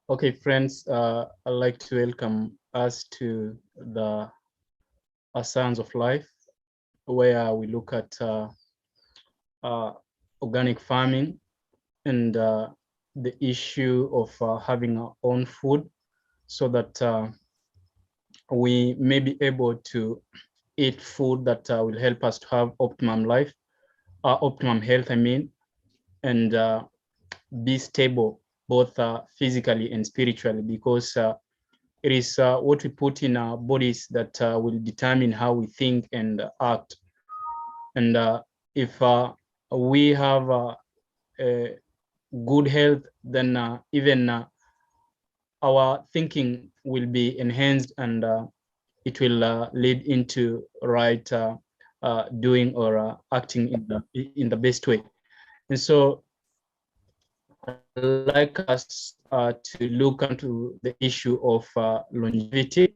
Okay, friends, I'd like to welcome us to the Science of Life, where we look at uh, organic farming and the issue of having our own food so that we may be able to eat food that will help us to have optimum life, optimum health, I mean, and be stable both physically and spiritually, because it is what we put in our bodies that will determine how we think and act. And if we have a good health, then even our thinking will be enhanced, and it will lead into right doing or acting in the best way. And so I'd like us to look into the issue of longevity.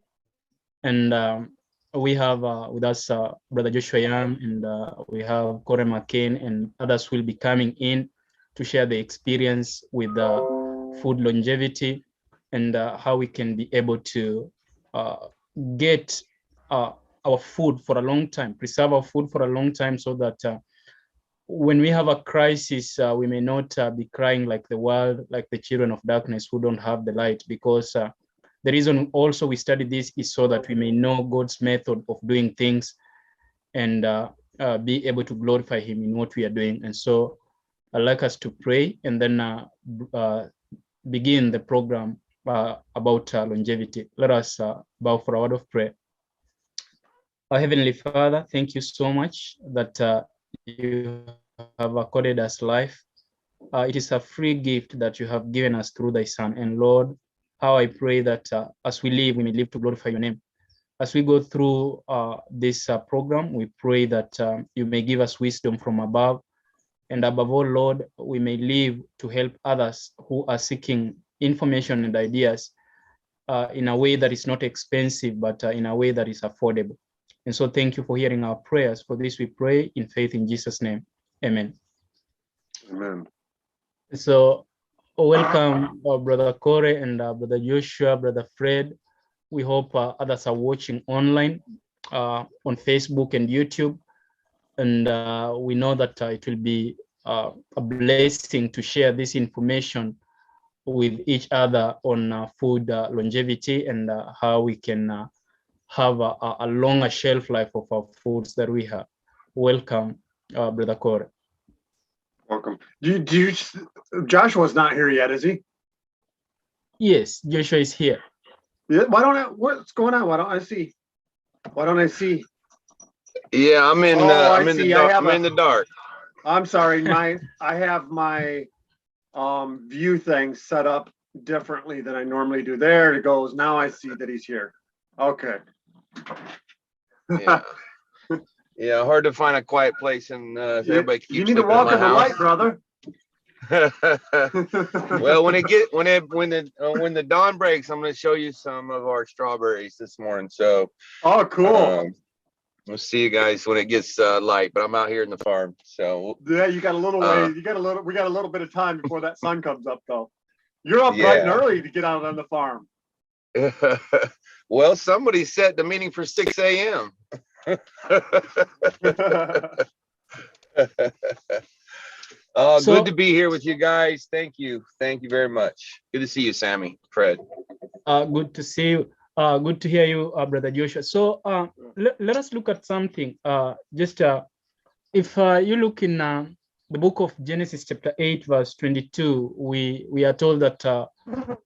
And we have with us Brother Joshua Yam, and we have Corey McCain, and others will be coming in to share the experience with food longevity and how we can be able to get our food for a long time, preserve our food for a long time, so that when we have a crisis, we may not be crying like the world, like the children of darkness who don't have the light, because the reason also we study this is so that we may know God's method of doing things and be able to glorify Him in what we are doing. And so I'd like us to pray and then begin the program about longevity. Let us bow for a word of prayer. Our Heavenly Father, thank you so much that you have accorded us life. It is a free gift that you have given us through thy Son. And Lord, how I pray that as we live, we may live to glorify your name. As we go through this program, we pray that you may give us wisdom from above. And above all, Lord, we may live to help others who are seeking information and ideas in a way that is not expensive, but in a way that is affordable. And so thank you for hearing our prayers. For this we pray in faith in Jesus' name. Amen. Amen. So welcome Brother Corey and Brother Joshua, Brother Fred. We hope others are watching online on Facebook and YouTube. And we know that it will be a blessing to share this information with each other on food longevity and how we can have a longer shelf life of our foods that we have. Welcome, Brother Corey. Welcome. Joshua's not here yet, is he? Yes, Joshua is here. Yeah. What's going on? Why don't I see? Yeah, I'm in. I'm in the dark. I'm sorry. I have my view thing set up differently than I normally do. There it goes. Now I see that he's here. Okay. Yeah. Yeah, hard to find a quiet place, and everybody keeps you need to walk in the light, brother. Well, when the dawn breaks, I'm going to show you some of our strawberries this morning. So, oh, cool. We'll see you guys when it gets light. But I'm out here in the farm, so yeah, you got a little way. We got a little bit of time before that sun comes up, though. You're up bright and early to get out on the farm. Well, somebody set the meeting for 6 a.m. Good to be here with you guys. Thank you very much. Good to see you, Sammy, Fred. Good to see you. Good to hear you, Brother Joshua. So let us look at something. If you look in the book of Genesis chapter 8 verse 22, we are told that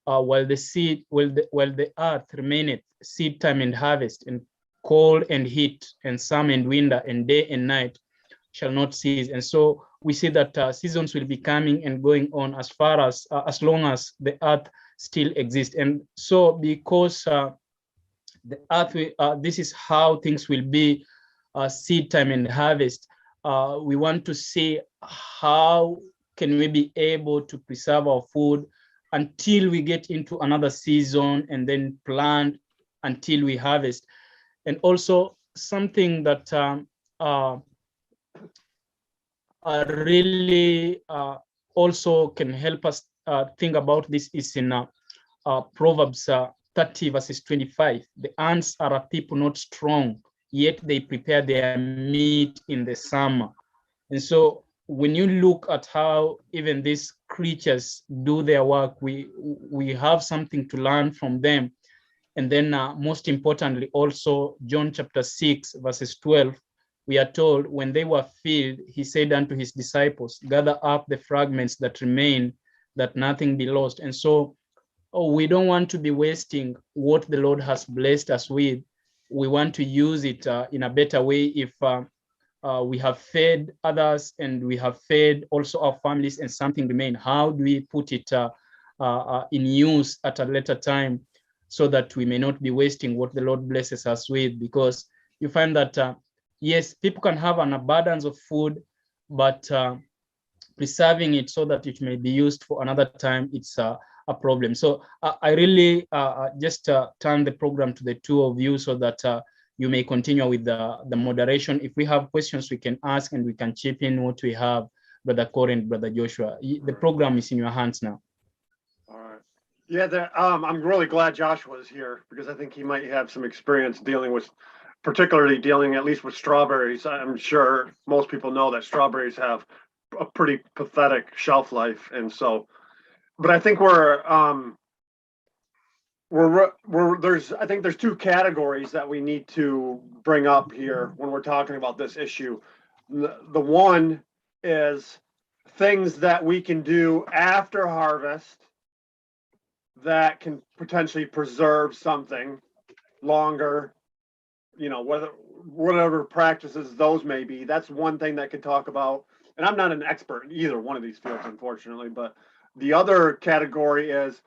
while the earth remaineth, seed time and harvest, and cold and heat, and summer and winter, and day and night shall not cease. And so we see that seasons will be coming and going on as long as the earth still exists. And so because the earth, this is how things will be, seed time and harvest. We want to see how can we be able to preserve our food until we get into another season, and then plant until we harvest. And also something that really also can help us think about this is in Proverbs 30 verses 25. The ants are a people not strong, yet they prepare their meat in the summer. And so when you look at how even these creatures do their work, we have something to learn from them. And then most importantly, also John chapter 6, verses 12, we are told, when they were filled, he said unto his disciples, gather up the fragments that remain, that nothing be lost. And so we don't want to be wasting what the Lord has blessed us with. We want to use it in a better way. If we have fed others and we have fed also our families and something remain, how do we put it in use at a later time, so that we may not be wasting what the Lord blesses us with? Because you find that, yes, people can have an abundance of food, but preserving it so that it may be used for another time, it's a problem. So I really just turn the program to the two of you so that you may continue with the moderation. If we have questions, we can ask and we can chip in what we have, Brother Corey and Brother Joshua. The program is in your hands now. All right. Yeah, I'm really glad Joshua is here, because I think he might have some experience particularly dealing at least with strawberries. I'm sure most people know that strawberries have a pretty pathetic shelf life. And so, but I think there's two categories that we need to bring up here when we're talking about this issue. The one is things that we can do after harvest that can potentially preserve something longer, whatever practices those may be. That's one thing that could talk about. And I'm not an expert in either one of these fields, unfortunately, but the other category is,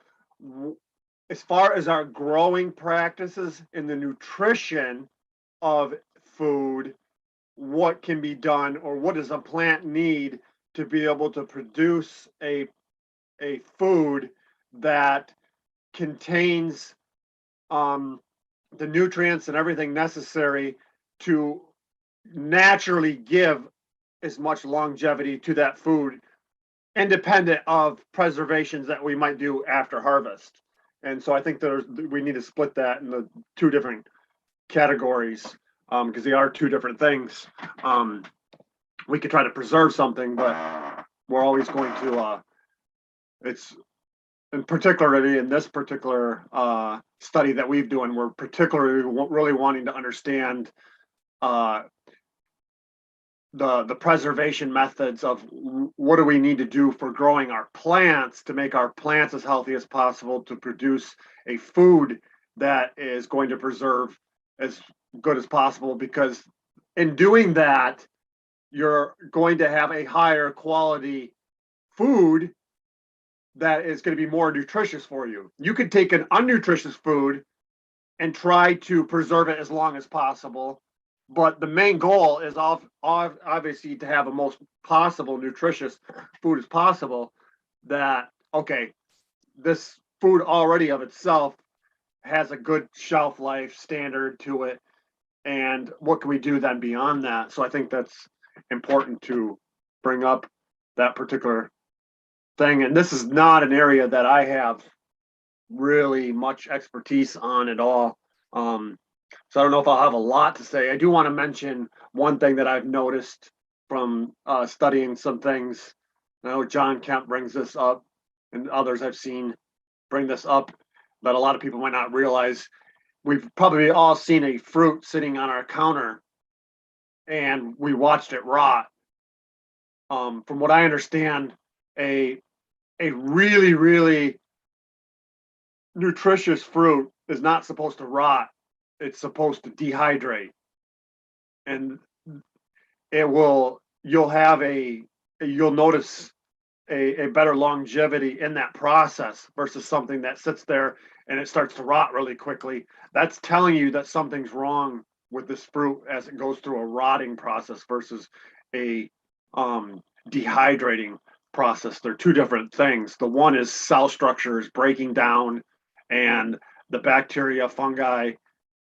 as far as our growing practices in the nutrition of food, what can be done, or what does a plant need to be able to produce a food that contains the nutrients and everything necessary to naturally give as much longevity to that food, independent of preservations that we might do after harvest. And so I think we need to split that in the two different categories, because they are two different things. We could try to preserve something, but we're always going to, and particularly in this particular study that we've doing, we're particularly really wanting to understand the preservation methods of what do we need to do for growing our plants to make our plants as healthy as possible, to produce a food that is going to preserve as good as possible, because in doing that, you're going to have a higher quality food that is going to be more nutritious for you. You could take an unnutritious food and try to preserve it as long as possible, but the main goal is obviously to have the most possible nutritious food as possible. That, okay, this food already of itself has a good shelf life standard to it, and what can we do then beyond that? So I think that's important to bring up, that particular thing. And this is not an area that I have really much expertise on at all. So I don't know if I'll have a lot to say. I do want to mention one thing that I've noticed from studying some things. I know John Kemp brings this up, and others I've seen bring this up, that a lot of people might not realize. We've probably all seen a fruit sitting on our counter and we watched it rot. From what I understand, a really, really nutritious fruit is not supposed to rot. It's supposed to dehydrate. And you'll notice a better longevity in that process versus something that sits there and it starts to rot really quickly. That's telling you that something's wrong with this fruit as it goes through a rotting process versus a dehydrating process. They're two different things. The one is cell structure is breaking down, and the bacteria, fungi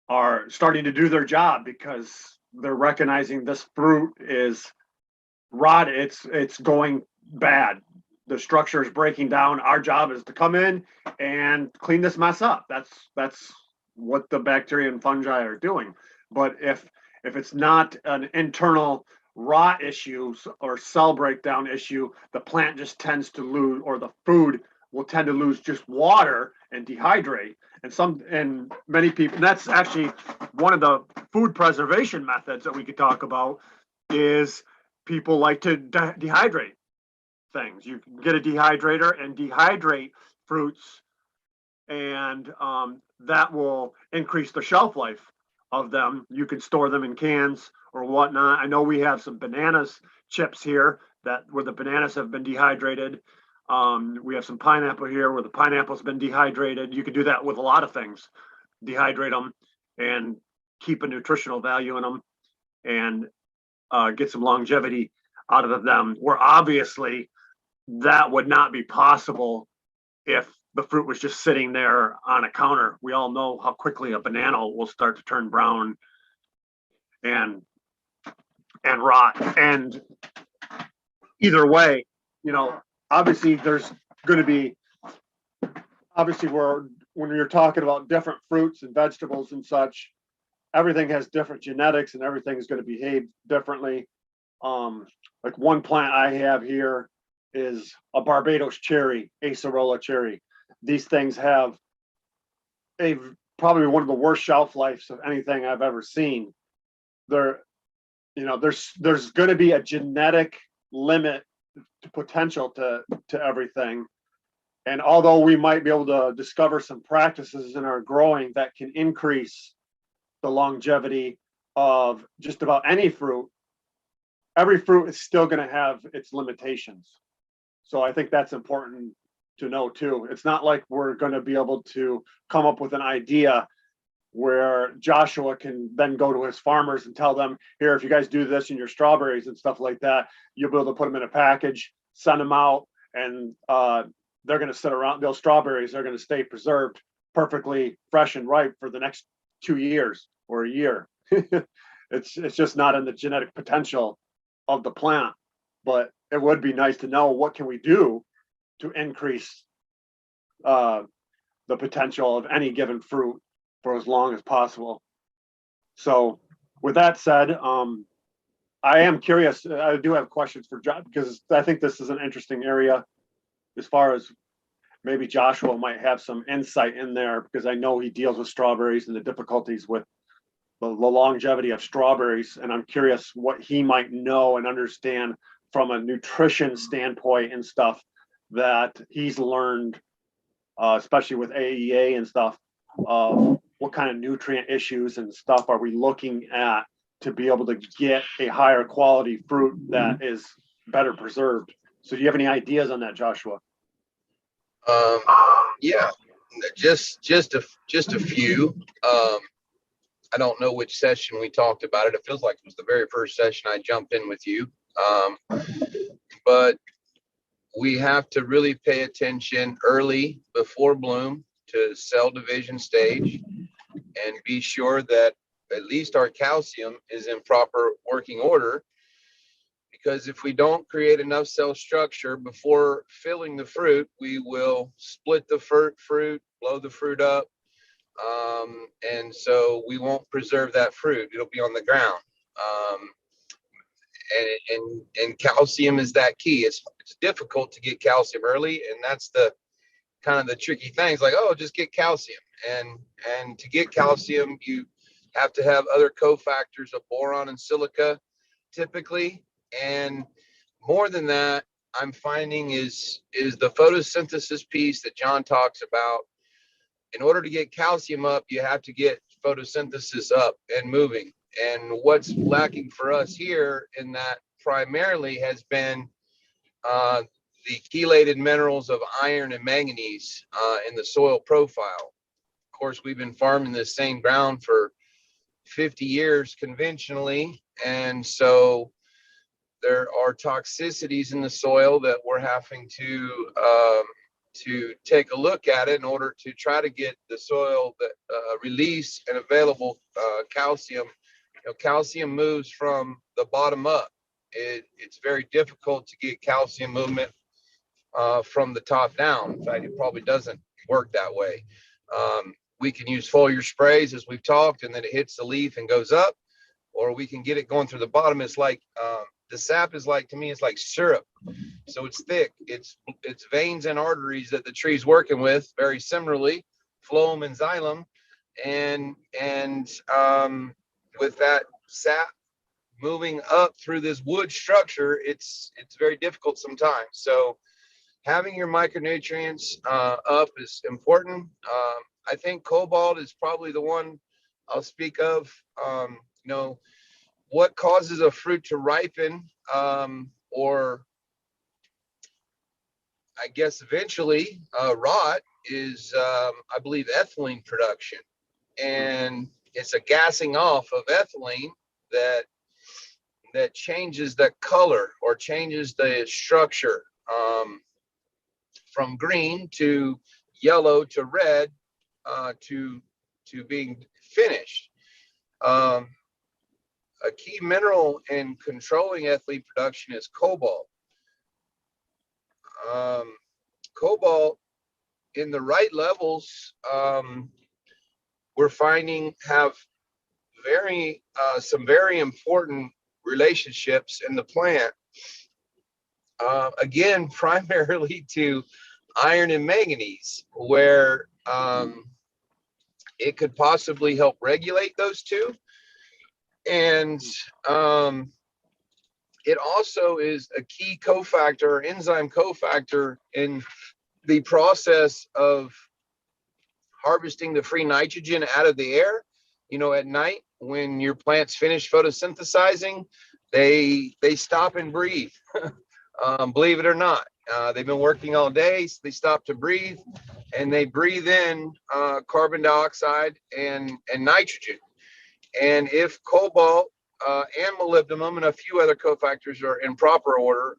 are starting to do their job because they're recognizing this fruit is rot. It's going bad. the structure is breaking down. Our job is to come in and clean this mess up. That's what the bacteria and fungi are doing. But if it's not an internal rot issue or cell breakdown issue, the plant just tends to lose, or the food will tend to lose just water and dehydrate. And many people, and that's actually one of the food preservation methods that we could talk about, is people like to dehydrate things. You can get a dehydrator and dehydrate fruits, and that will increase the shelf life of them. You can store them in cans or whatnot. I know we have some bananas chips here where the bananas have been dehydrated. We have some pineapple here where the pineapple's been dehydrated. You can do that with a lot of things. Dehydrate them and keep a nutritional value in them, and get some longevity out of them, where obviously that would not be possible if the fruit was just sitting there on a counter. We all know how quickly a banana will start to turn brown and rot. And either way, obviously there's going to be, when you're talking about different fruits and vegetables and such, everything has different genetics and everything is going to behave differently. Like one plant I have here is a Barbados cherry, acerola cherry. These things have probably one of the worst shelf lives of anything I've ever seen. There's going to be a genetic limit to potential to everything. And although we might be able to discover some practices in our growing that can increase the longevity of just about any fruit, every fruit is still going to have its limitations. So I think that's important to know too. It's not like we're going to be able to come up with an idea where Joshua can then go to his farmers and tell them, here, if you guys do this in your strawberries and stuff like that, you'll be able to put them in a package, send them out, and they're going to sit around. Those strawberries are going to stay preserved perfectly fresh and ripe for the next 2 years or a year. It's just not in the genetic potential of the plant. But it would be nice to know, what can we do to increase the potential of any given fruit for as long as possible. So with that said, I am curious. I do have questions for Josh, because I think this is an interesting area, as far as maybe Joshua might have some insight in there, because I know he deals with strawberries and the difficulties with the longevity of strawberries. And I'm curious what he might know and understand from a nutrition standpoint and stuff that he's learned, especially with AEA and stuff, of what kind of nutrient issues and stuff are we looking at to be able to get a higher quality fruit that is better preserved. So do you have any ideas on that, Joshua? Yeah, just a few. I don't know which session we talked about it. It feels like it was the very first session I jumped in with you. But we have to really pay attention early, before bloom, to cell division stage, and be sure that at least our calcium is in proper working order. Because if we don't create enough cell structure before filling the fruit, we will split the fruit, blow the fruit up, and so we won't preserve that fruit. It'll be on the ground. And calcium is that key. It's difficult to get calcium early, and that's the kind of the tricky things. Like, oh, just get calcium, and to get calcium, you have to have other cofactors of boron and silica, typically. And more than that, I'm finding is the photosynthesis piece that John talks about. In order to get calcium up, you have to get photosynthesis up and moving. And what's lacking for us here in that primarily has been the chelated minerals of iron and manganese in the soil profile. Of course, we've been farming this same ground for 50 years conventionally, and so there are toxicities in the soil that we're having to take a look at it in order to try to get the soil that release and available calcium. Calcium moves from the bottom up. It's very difficult to get calcium movement from the top down. In fact, it probably doesn't work that way. We can use foliar sprays, as we've talked, and then it hits the leaf and goes up, or we can get it going through the bottom. It's like the sap is like, to me, it's like syrup. So it's thick. It's veins and arteries that the tree's working with, very similarly, phloem and xylem, and with that sap moving up through this wood structure, it's very difficult sometimes. So having your micronutrients up is important. I think cobalt is probably the one I'll speak of. What causes a fruit to ripen, or I guess eventually rot, is I believe ethylene production, and it's a gassing off of ethylene that changes the color or changes the structure, from green to yellow to red, to being finished. A key mineral in controlling ethylene production is cobalt. Cobalt in the right levels, we're finding have some very important relationships in the plant. Again, primarily to iron and manganese, where it could possibly help regulate those two. And it also is a key cofactor, enzyme cofactor in the process of harvesting the free nitrogen out of the air. At night when your plants finish photosynthesizing, they stop and breathe. Believe it or not, they've been working all day, so they stop to breathe, and they breathe in carbon dioxide and nitrogen. And if cobalt and molybdenum and a few other cofactors are in proper order,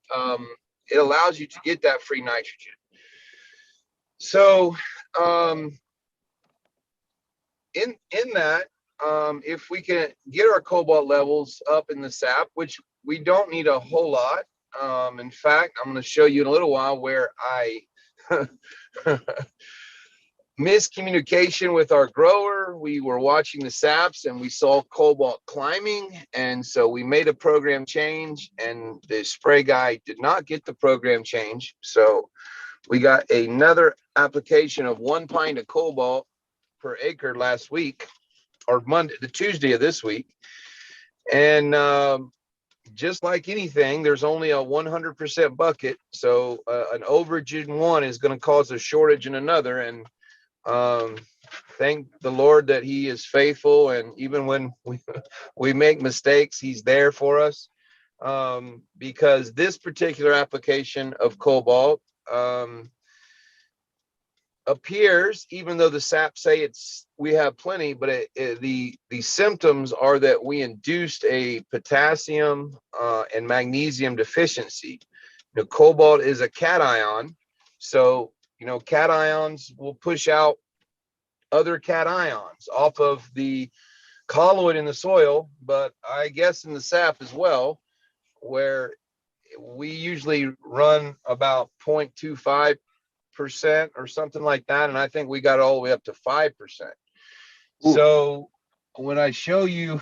it allows you to get that free nitrogen. So in that, if we can get our cobalt levels up in the sap, which we don't need a whole lot. In fact, I'm going to show you in a little while where I miscommunication with our grower. We were watching the saps and we saw cobalt climbing, and so we made a program change, and the spray guy did not get the program change. So we got another application of 1 pint of cobalt per acre last week, or the Tuesday of this week. And just like anything, there's only a 100% bucket. So an overage in one is going to cause a shortage in another. And thank the Lord that he is faithful. And even when we make mistakes, he's there for us. Because this particular application of cobalt appears, even though the sap say we have plenty, but the symptoms are that we induced a potassium and magnesium deficiency. Cobalt is a cation, so cations will push out other cations off of the colloid in the soil, but I guess in the sap as well, where we usually run about 0.25% or something like that, and I think we got all the way up to 5%. So when I show you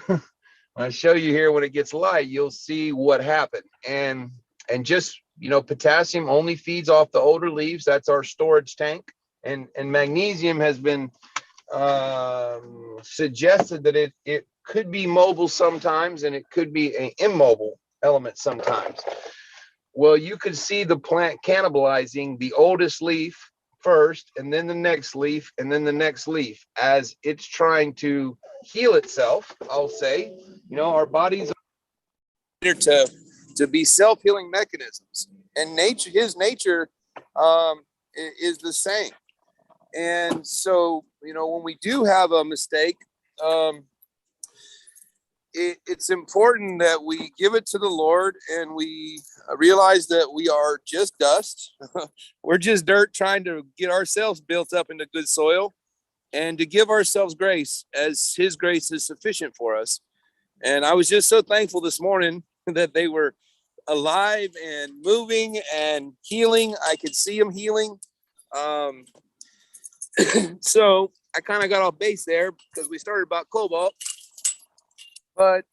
here, when it gets light, you'll see what happened. And just potassium only feeds off the older leaves. That's our storage tank. And magnesium has been suggested that it could be mobile sometimes, and it could be an immobile element sometimes. Well, you could see the plant cannibalizing the oldest leaf first, and then the next leaf, and then the next leaf, as it's trying to heal itself. I'll say, our bodies are to be self-healing mechanisms, and his nature is the same. And so, when we do have a mistake, it's important that we give it to the Lord, and we realize that we are just dust. We're just dirt trying to get ourselves built up into good soil, and to give ourselves grace, as his grace is sufficient for us. And I was just so thankful this morning that they were alive and moving and healing. I could see them healing. So I kind of got off base there because we started about cobalt. But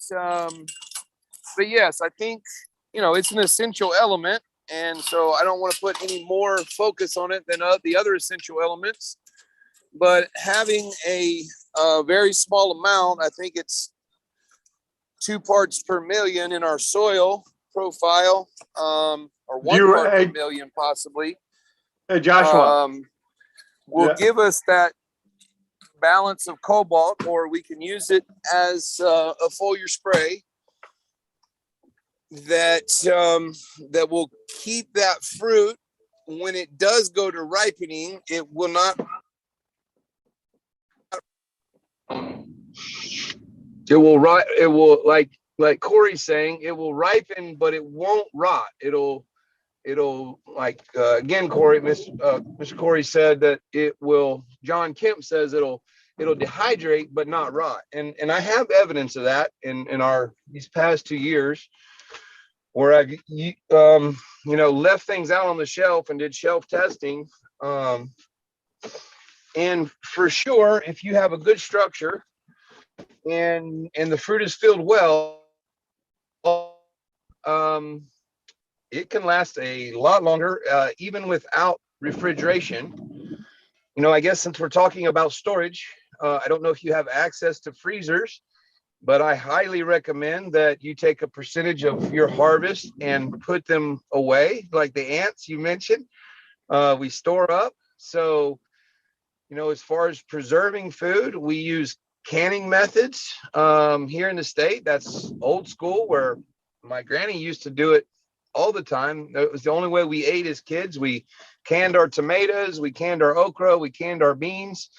yes, I think, it's an essential element. And so I don't want to put any more focus on it than the other essential elements. But having a very small amount, I think it's 2 parts per million in our soil profile, or 1 part per million possibly. Hey, Joshua. Will give us that balance of cobalt, or we can use it as a foliar spray that will keep that fruit when it does go to ripening. It will not. It will like Corey's saying, it will ripen, but it won't rot. It'll like again, Corey, Mr. Corey said that it will. John Kemp says it'll dehydrate but not rot, and I have evidence of that in these past 2 years, where I've left things out on the shelf and did shelf testing, and for sure, if you have a good structure and the fruit is filled well, it can last a lot longer, even without refrigeration. I guess since we're talking about storage, I don't know if you have access to freezers, but I highly recommend that you take a percentage of your harvest and put them away, like the ants you mentioned. We store up. So, as far as preserving food, we use canning methods here in the state. That's old school, where my granny used to do it all the time. It was the only way we ate as kids. We canned our tomatoes, we canned our okra, we canned our beans.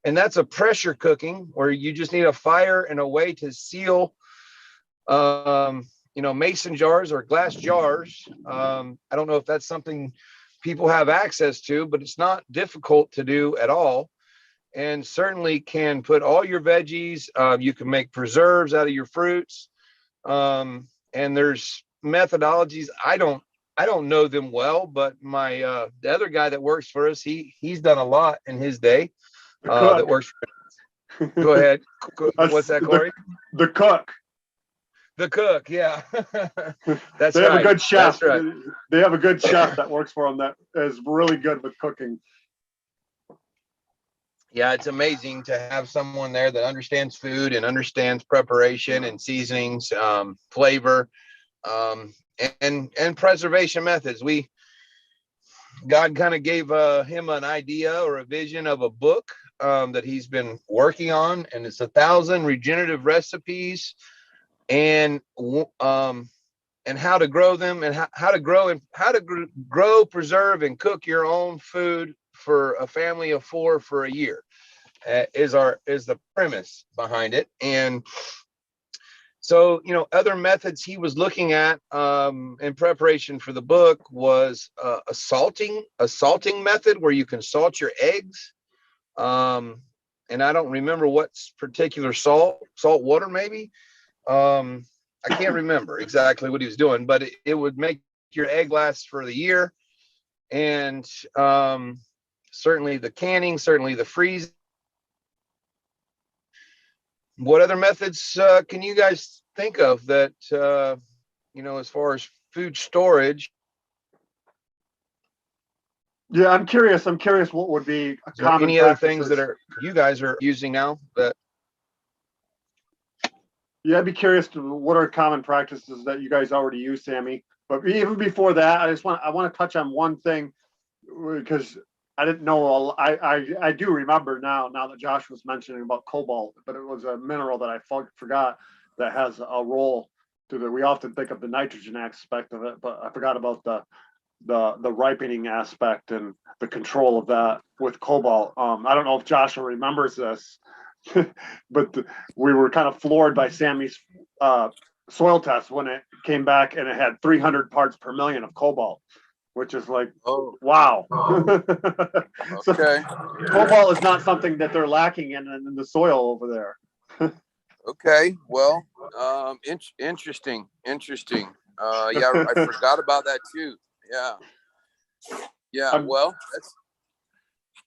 And that's a pressure cooking, where you just need a fire and a way to seal, mason jars or glass jars. I don't know if that's something people have access to, but it's not difficult to do at all. And certainly can put all your veggies. You can make preserves out of your fruits. And there's methodologies. I don't know them well, but my the other guy that works for us, he's done a lot in his day. That works. Go ahead. What's that, Corey? The cook. The cook, yeah. That's they right. Have a good chef. That's right. They have a good chef that works for them that is really good with cooking. Yeah, it's amazing to have someone there that understands food and understands preparation and seasonings, flavor, and preservation methods. God kind of gave him an idea or a vision of a book that he's been working on, and it's 1,000 regenerative recipes and how to grow them, and how to grow, preserve, and cook your own food for a family of 4 for a year, is the premise behind it. And so, other methods he was looking at in preparation for the book was a salting method, where you can salt your eggs. And I don't remember what's particular salt water, maybe. I can't remember exactly what he was doing, but it would make your egg last for the year. And certainly the canning, certainly the freezing. What other methods can you guys think of that, as far as food storage? Yeah, I'm curious what would be a common any other things that you guys are using now that? Yeah, I'd be curious to what are common practices that you guys already use, Sammy. But even before that, I want to touch on one thing, because I didn't know. I do remember now that Josh was mentioning about cobalt, but it was a mineral that I forgot that has a role to that. We often think of the nitrogen aspect of it, but I forgot about the ripening aspect and the control of that with cobalt. I don't know if Joshua remembers this, but we were kind of floored by Sammy's soil test when it came back and it had 300 parts per million of cobalt, which is like, wow. So, okay. Cobalt is not something that they're lacking in the soil over there. Okay, well, interesting. Yeah, I forgot about that too. Yeah. Yeah. Well,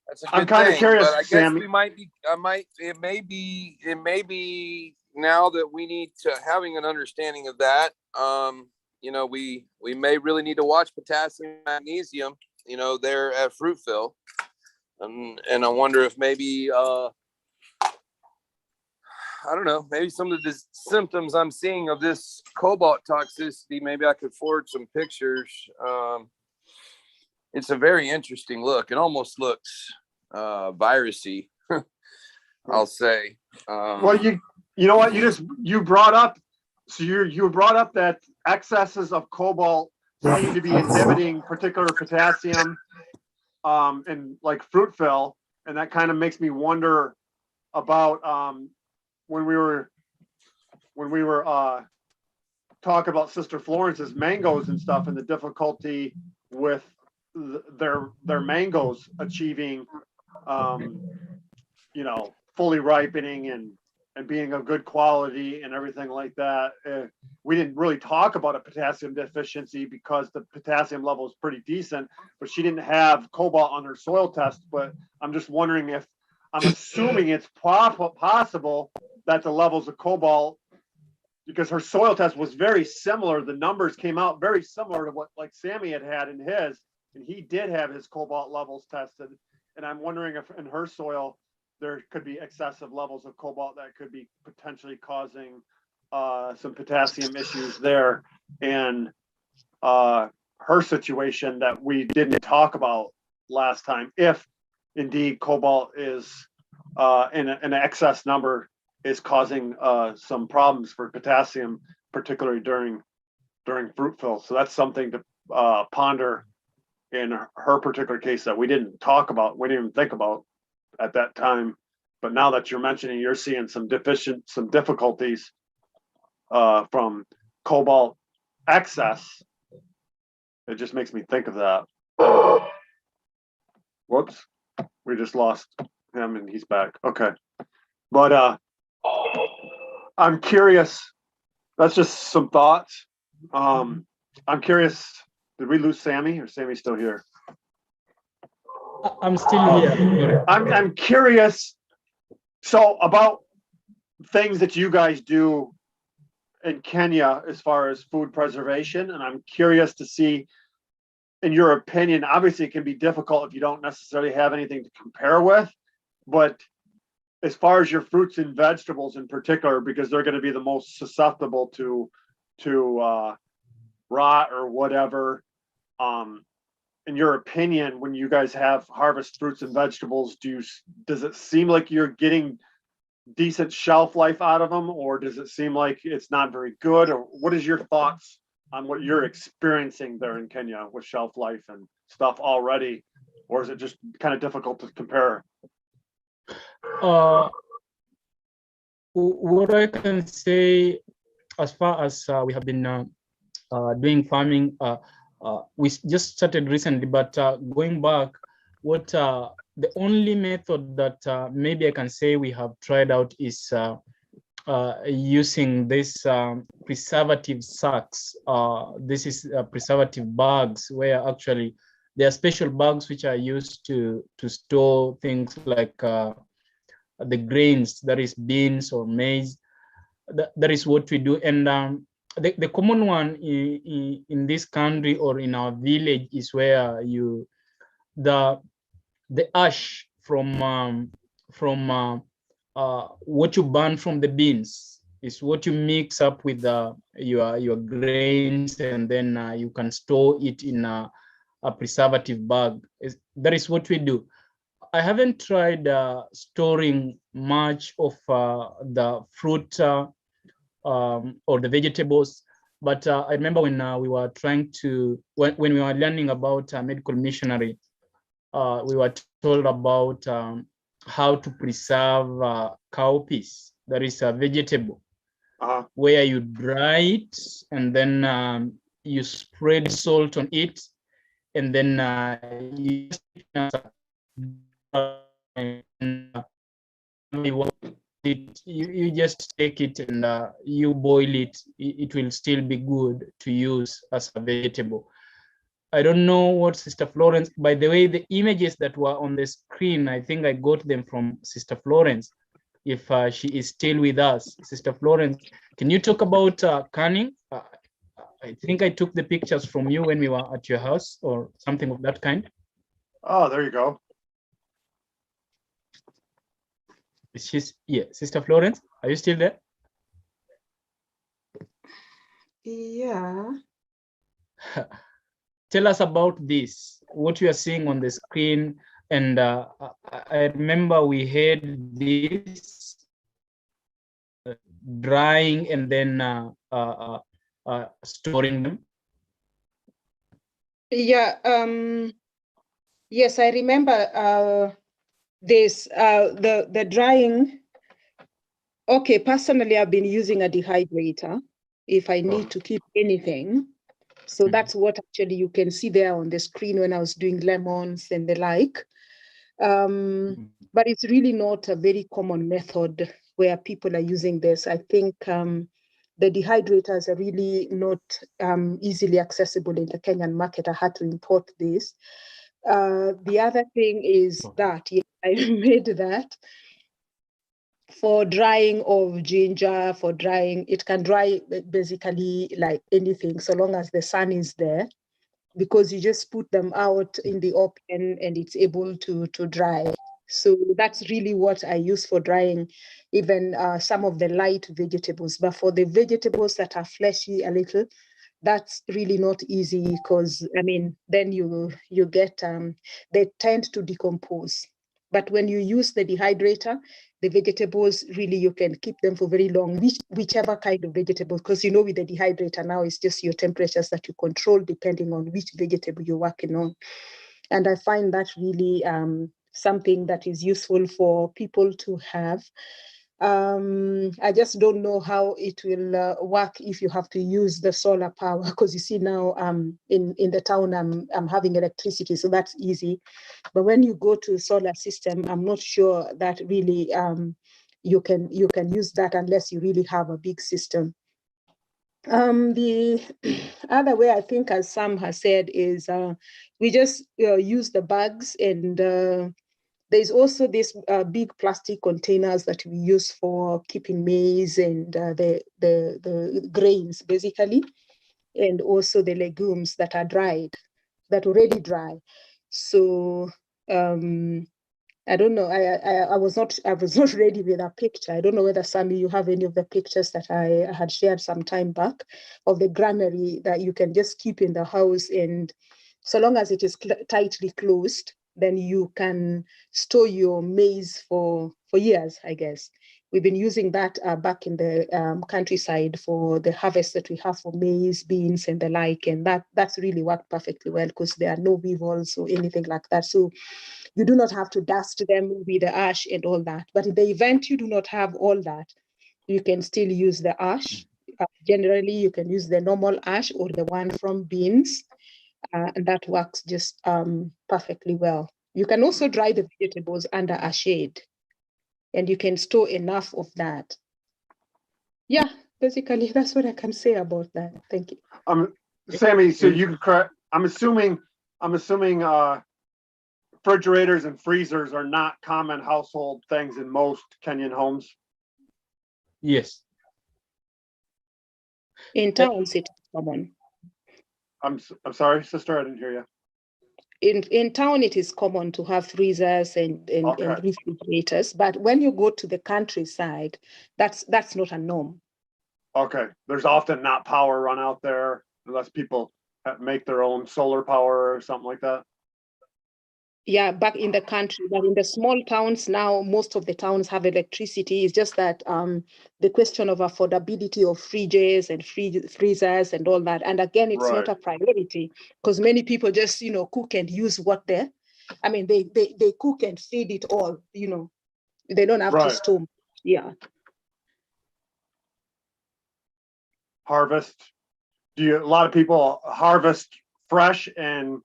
that's a good I'm kind of thing, curious, but I guess Sammy. it may be now that we need to having an understanding of that. You know, we may really need to watch potassium, magnesium, you know, there at Fruitville. And I wonder if maybe, I don't know, maybe some of the symptoms I'm seeing of this cobalt toxicity, maybe I could forward some pictures. It's a very interesting look. It almost looks virusy, I'll say. Well, you know what, you brought up, so you brought up that excesses of cobalt seem to be inhibiting particular potassium and like Fruitville, and that kind of makes me wonder about when we were talking about Sister Florence's mangoes and stuff, and the difficulty with their mangoes achieving you know, fully ripening and being of good quality and everything like that. We didn't really talk about a potassium deficiency because the potassium level is pretty decent, but she didn't have cobalt on her soil test. But I'm just wondering if, I'm assuming it's possible that the levels of cobalt, because her soil test was very similar, the numbers came out very similar to what like Sammy had in his, and he did have his cobalt levels tested. And I'm wondering if in her soil, there could be excessive levels of cobalt that could be potentially causing some potassium issues there. And her situation that we didn't talk about last time, if indeed cobalt is in an excess number, is causing some problems for potassium, particularly during Fruitville. So that's something to ponder in her particular case that we didn't talk about, we didn't even think about at that time. But now that you're mentioning, you're seeing some difficulties from cobalt excess, it just makes me think of that. Whoops, we just lost him and he's back. Okay. But I'm curious, that's just some thoughts. I'm curious, did we lose Sammy, or Sammy's still here? I'm still here. I'm curious, so about things that you guys do in Kenya as far as food preservation, and I'm curious to see, in your opinion, obviously it can be difficult if you don't necessarily have anything to compare with, but as far as your fruits and vegetables in particular, because they're going to be the most susceptible to rot or whatever, in your opinion, when you guys have harvest fruits and vegetables, does it seem like you're getting decent shelf life out of them, or does it seem like it's not very good? Or what is your thoughts on what you're experiencing there in Kenya with shelf life and stuff already? Or is it just kind of difficult to compare? What I can say, as far as we have been doing farming, we just started recently, but going back, what the only method that maybe I can say we have tried out is using this preservative sacks. This is preservative bags, where actually there are special bags which are used to store things like the grains, that is beans or maize. That is what we do. And the common one in this country or in our village is where the ash from what you burn from the beans is what you mix up with your grains, and then you can store it in a preservative bag. That is what we do. I haven't tried storing much of the fruit or the vegetables, but I remember when we were trying to, when we were learning about medical missionary, we were told about how to preserve cowpeas. That is a vegetable where you dry it and then you spread salt on it, and then you it, you just take it and you boil it, it will still be good to use as a vegetable. I don't know what Sister Florence, by the way, the images that were on the screen, I think I got them from Sister Florence. If she is still with us, Sister Florence, can you talk about canning? I think I took the pictures from you when we were at your house or something of that kind. Oh, there you go. Yeah, Sister Florence, are you still there? Yeah. Tell us about this, what you are seeing on the screen. And I remember we had this drying and then storing them. Yeah. Yes, I remember this, the drying. Okay, personally, I've been using a dehydrator if I need to keep anything. So that's what actually you can see there on the screen when I was doing lemons and the like. But it's really not a very common method where people are using this. I think the dehydrators are really not easily accessible in the Kenyan market. I had to import this. The other thing is that I made that for drying of ginger, for drying, it can dry basically like anything, so long as the sun is there, because you just put them out in the open and it's able to dry. So that's really what I use for drying, even some of the light vegetables. But for the vegetables that are fleshy a little, that's really not easy, because I mean, then you get they tend to decompose. But when you use the dehydrator, the vegetables really, you can keep them for very long, whichever kind of vegetable, because you know with the dehydrator now it's just your temperatures that you control depending on which vegetable you're working on. And I find that really something that is useful for people to have. I just don't know how it will work if you have to use the solar power, because you see now in the town I'm having electricity, so that's easy. But when you go to solar system, I'm not sure that really you can use that unless you really have a big system. The other way, I think, as Sam has said, is we just use the bags, and there's also this big plastic containers that we use for keeping maize and the grains, basically, and also the legumes that are dried, that already dry. So I don't know. I was not ready with a picture. I don't know whether, Sammy, you have any of the pictures that I had shared some time back of the granary that you can just keep in the house, and so long as it is tightly closed, then you can store your maize for years, I guess. We've been using that back in the countryside for the harvest that we have for maize, beans, and the like, and that's really worked perfectly well, because there are no weevils or anything like that. So you do not have to dust them with the ash and all that. But in the event you do not have all that, you can still use the ash. Generally, you can use the normal ash or the one from beans, and that works just perfectly well. You can also dry the vegetables under a shade, and you can store enough of that. Yeah, basically, that's what I can say about that. Thank you. Sammy, so you can correct. I'm assuming refrigerators and freezers are not common household things in most Kenyan homes. Yes. In towns, it's common. I'm sorry, sister, I didn't hear you. In town, it is common to have freezers and refrigerators, but when you go to the countryside, that's not a norm. Okay, there's often not power run out there unless people make their own solar power or something like that. Yeah, back in the country, but in the small towns now, most of the towns have electricity. It's just that the question of affordability of fridges and freezers and all that. And again, it's not a priority, because many people just, cook and use what they cook and feed it all, they don't have to store. Yeah. Harvest. A lot of people harvest fresh and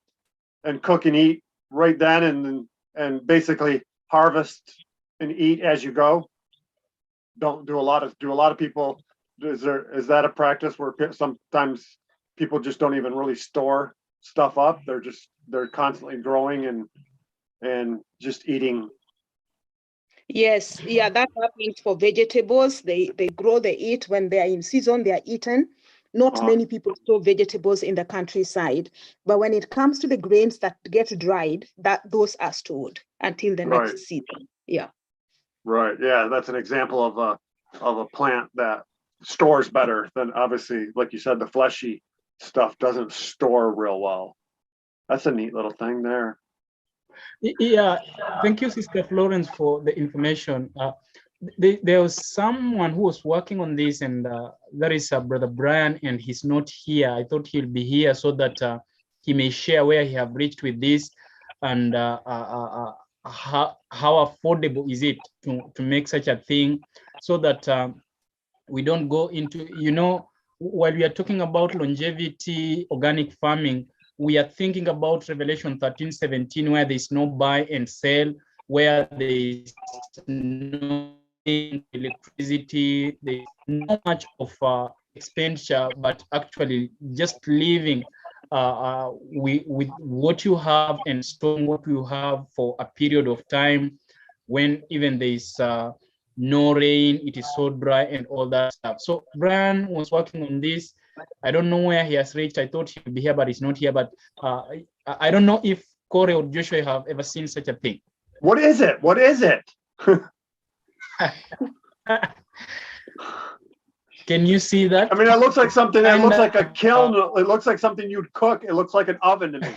cook and eat right then, and basically harvest and eat as you go? don't do a lot of people, is that a practice where sometimes people just don't even really store stuff up? They're constantly growing and just eating. Yes, yeah, that happens for vegetables. They grow, they eat. When they are in season, they are eaten. Not many people store vegetables in the countryside, but when it comes to the grains that get dried, those are stored until the next season. Yeah. Right. Yeah, that's an example of a plant that stores better than, obviously, like you said, the fleshy stuff doesn't store real well. That's a neat little thing there. Yeah, thank you, Sister Florence, for the information. There was someone who was working on this, and that is Brother Brian, and he's not here. I thought he'll be here so that he may share where he have reached with this, and how affordable is it to make such a thing, so that we don't go into, while we are talking about longevity, organic farming, we are thinking about Revelation 13:17, where there's no buy and sell, where there's no electricity, there's not much of expenditure, but actually just living with what you have and storing what you have for a period of time, when even there's no rain, it is so dry and all that stuff. So Brian was working on this. I don't know where he has reached. I thought he'd be here, but he's not here. But I don't know if Corey or Joshua have ever seen such a thing. What is it? What is it? Can you see that? I mean, it looks like something. It looks like a kiln. It looks like something you'd cook. It looks like an oven to me.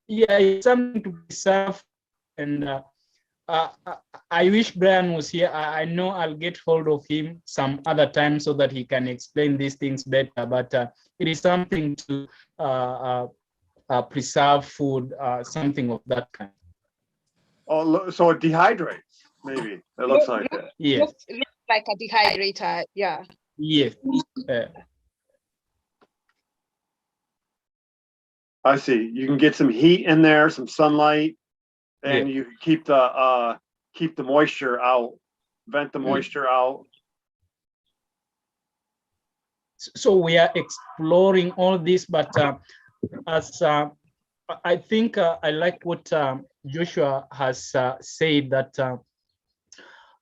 Yeah, it's something to preserve. And I wish Brian was here. I know I'll get hold of him some other time so that he can explain these things better. But it is something to preserve food, something of that kind. Oh, so it dehydrates, maybe. It looks like it. Yes. Looks like a dehydrator, yeah. Yes. I see. You can get some heat in there, some sunlight, and you keep the moisture out, vent the moisture out. So we are exploring all this, but as I think I like what Joshua has said, that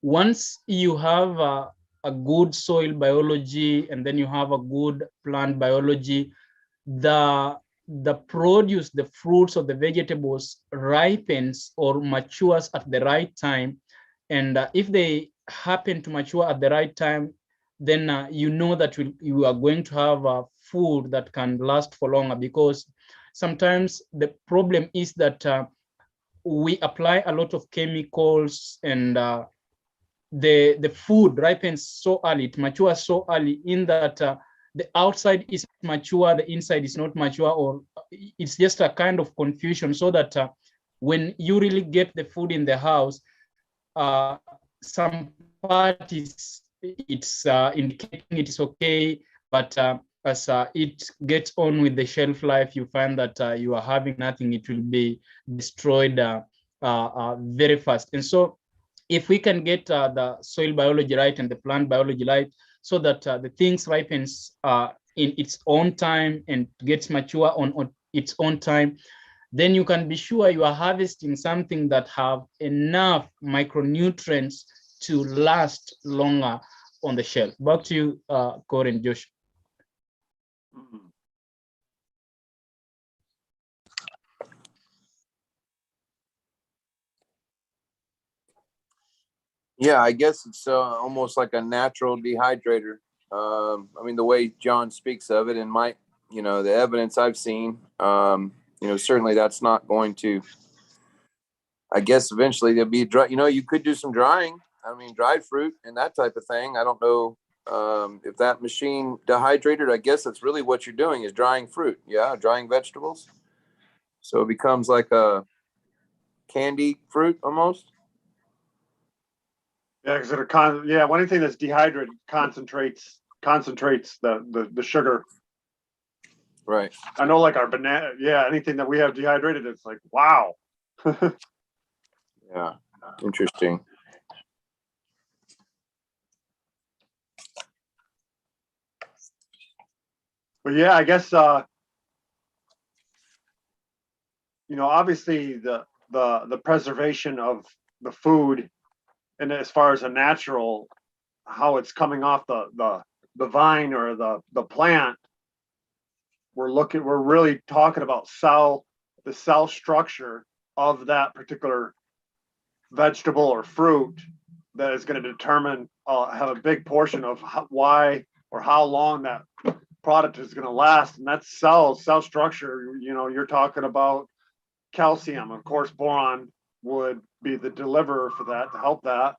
once you have a good soil biology and then you have a good plant biology, the produce, the fruits or the vegetables ripens or matures at the right time. And if they happen to mature at the right time, then you know that you are going to have food that can last for longer, because sometimes the problem is that we apply a lot of chemicals, and the food ripens so early, it matures so early, in that the outside is mature, the inside is not mature, or it's just a kind of confusion, so that when you really get the food in the house, some part it's indicating it is okay, but as it gets on with the shelf life, you find that you are having nothing. It will be destroyed very fast. And so if we can get the soil biology right and the plant biology right, so that the things ripens in its own time and gets mature on its own time, then you can be sure you are harvesting something that have enough micronutrients to last longer on the shelf. Back to you, Corey and Josh. Yeah, I guess it's almost like a natural dehydrator. I mean, the way John speaks of it, and the evidence I've seen, certainly that's not going to. I guess eventually there'll be dry. You could do some drying. I mean, dried fruit and that type of thing. I don't know if that machine dehydrated. I guess that's really what you're doing, is drying fruit. Yeah, drying vegetables. So it becomes like a candy fruit almost. Yeah, because anything that's dehydrated concentrates the sugar. Right. I know, like our banana. Yeah, anything that we have dehydrated, it's like, wow. Yeah, interesting. But yeah, I guess obviously the preservation of the food, and as far as a natural, how it's coming off the vine or the plant, we're really talking about the cell structure of that particular vegetable or fruit that is going to determine have a big portion of why or how long that product is going to last. And that's cell structure. You're talking about calcium. Of course, boron would be the deliverer for that to help that.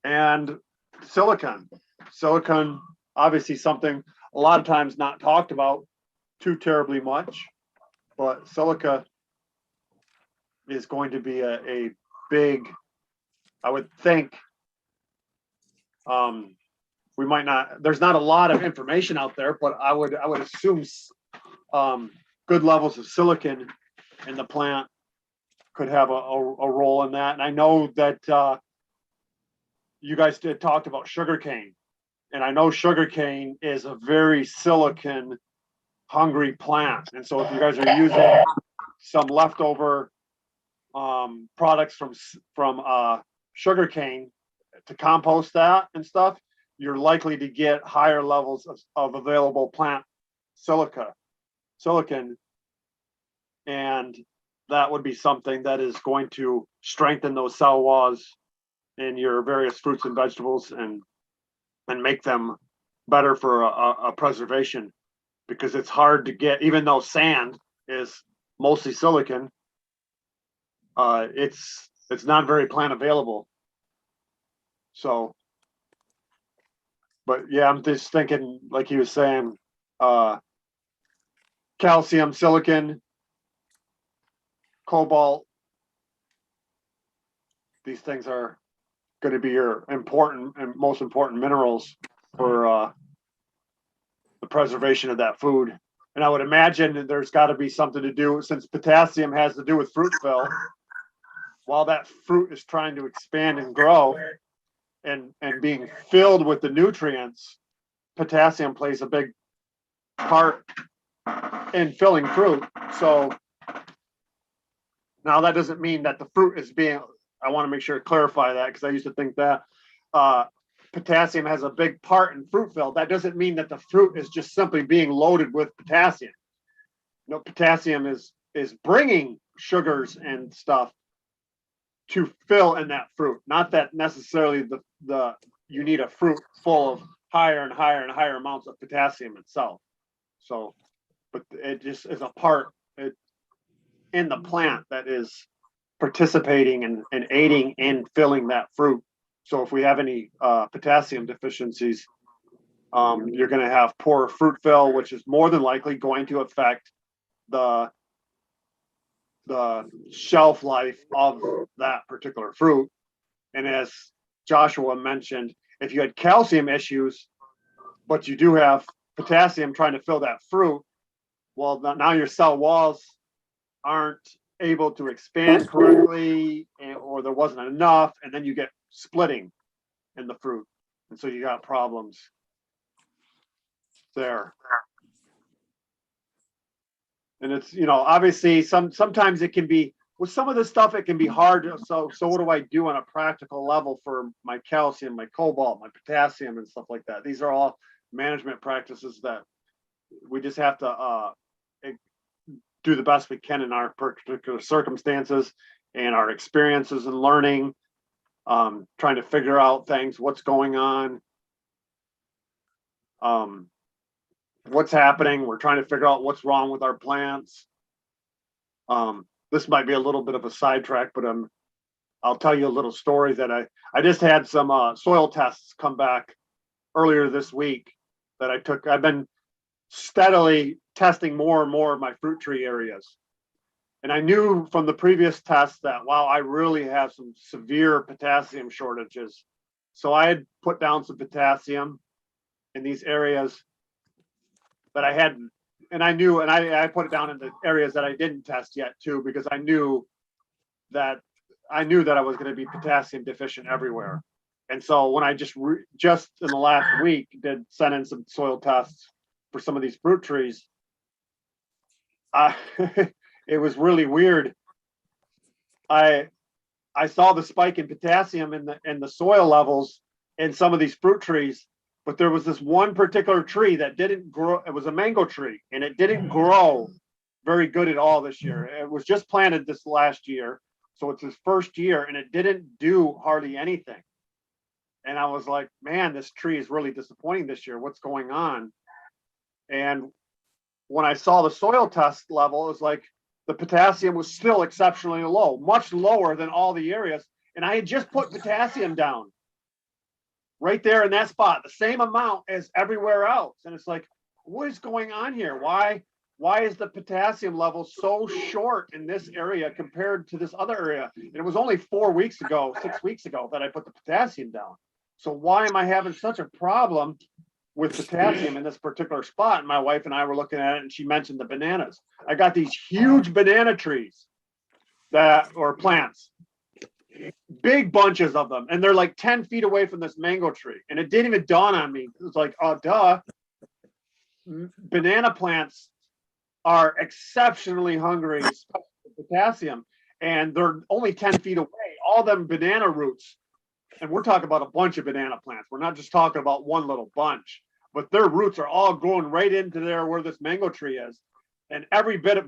And silicon, obviously something a lot of times not talked about too terribly much, but silica is going to be a big, I would think, we might not, there's not a lot of information out there, but I would assume good levels of silicon in the plant could have a role in that. And I know that you guys talked about sugarcane, and I know sugarcane is a very silicon hungry plant. And so if you guys are using some leftover products from sugarcane to compost that and stuff, you're likely to get higher levels of available plant silicon, and that would be something that is going to strengthen those cell walls in your various fruits and vegetables and make them better for a preservation, because it's hard to get, even though sand is mostly silicon, it's not very plant available. So, but yeah, I'm just thinking, like he was saying, calcium, silicon, cobalt, these things are going to be your important and most important minerals for the preservation of that food. And I would imagine that there's got to be something to do, since potassium has to do with fruit fill. While that fruit is trying to expand and grow and being filled with the nutrients, potassium plays a big part in filling fruit. So now that doesn't mean that the fruit is being, I want to make sure to clarify that, because I used to think that potassium has a big part in fruit fill. That doesn't mean that the fruit is just simply being loaded with potassium. Potassium is bringing sugars and stuff to fill in that fruit. Not that necessarily the you need a fruit full of higher and higher and higher amounts of potassium itself. So, but it just is a part in the plant that is participating and aiding in filling that fruit. So if we have any potassium deficiencies, you're going to have poor fruit fill, which is more than likely going to affect the shelf life of that particular fruit. And as Joshua mentioned, if you had calcium issues, but you do have potassium trying to fill that fruit, well, now your cell walls aren't able to expand correctly, or there wasn't enough, and then you get splitting in the fruit, and so you got problems there. And it's, obviously sometimes it can be, with some of this stuff it can be hard. So what do I do on a practical level for my calcium, my cobalt, my potassium, and stuff like that? These are all management practices that we just have to do the best we can in our particular circumstances and our experiences and learning, trying to figure out things, what's going on, what's happening. We're trying to figure out what's wrong with our plants. This might be a little bit of a sidetrack, but I'll tell you a little story that I just had some soil tests come back earlier this week that I took. I've been steadily testing more and more of my fruit tree areas. And I knew from the previous test that, wow, I really have some severe potassium shortages. So I had put down some potassium in these areas that I hadn't, and I knew, and I put it down in the areas that I didn't test yet too, because I knew that I was going to be potassium deficient everywhere. And so when I just in the last week did send in some soil tests for some of these fruit trees, it was really weird. I saw the spike in potassium in the soil levels in some of these fruit trees, but there was this one particular tree that didn't grow. It was a mango tree, and it didn't grow very good at all this year. It was just planted this last year, so it's his first year, and it didn't do hardly anything. And I was like, man, this tree is really disappointing this year. What's going on? And when I saw the soil test level, it was like the potassium was still exceptionally low, much lower than all the areas. And I had just put potassium down right there in that spot, the same amount as everywhere else. And it's like, what is going on here? Why is the potassium level so short in this area compared to this other area? And it was only 6 weeks ago that I put the potassium down. So why am I having such a problem with potassium in this particular spot? And my wife and I were looking at it, and she mentioned the bananas. I got these huge banana trees or plants, big bunches of them, and they're like 10 feet away from this mango tree. And it didn't even dawn on me. It was like, oh, duh. Banana plants are exceptionally hungry for potassium, and they're only 10 feet away. All them banana roots, and we're talking about a bunch of banana plants. We're not just talking about one little bunch, but their roots are all growing right into there where this mango tree is. And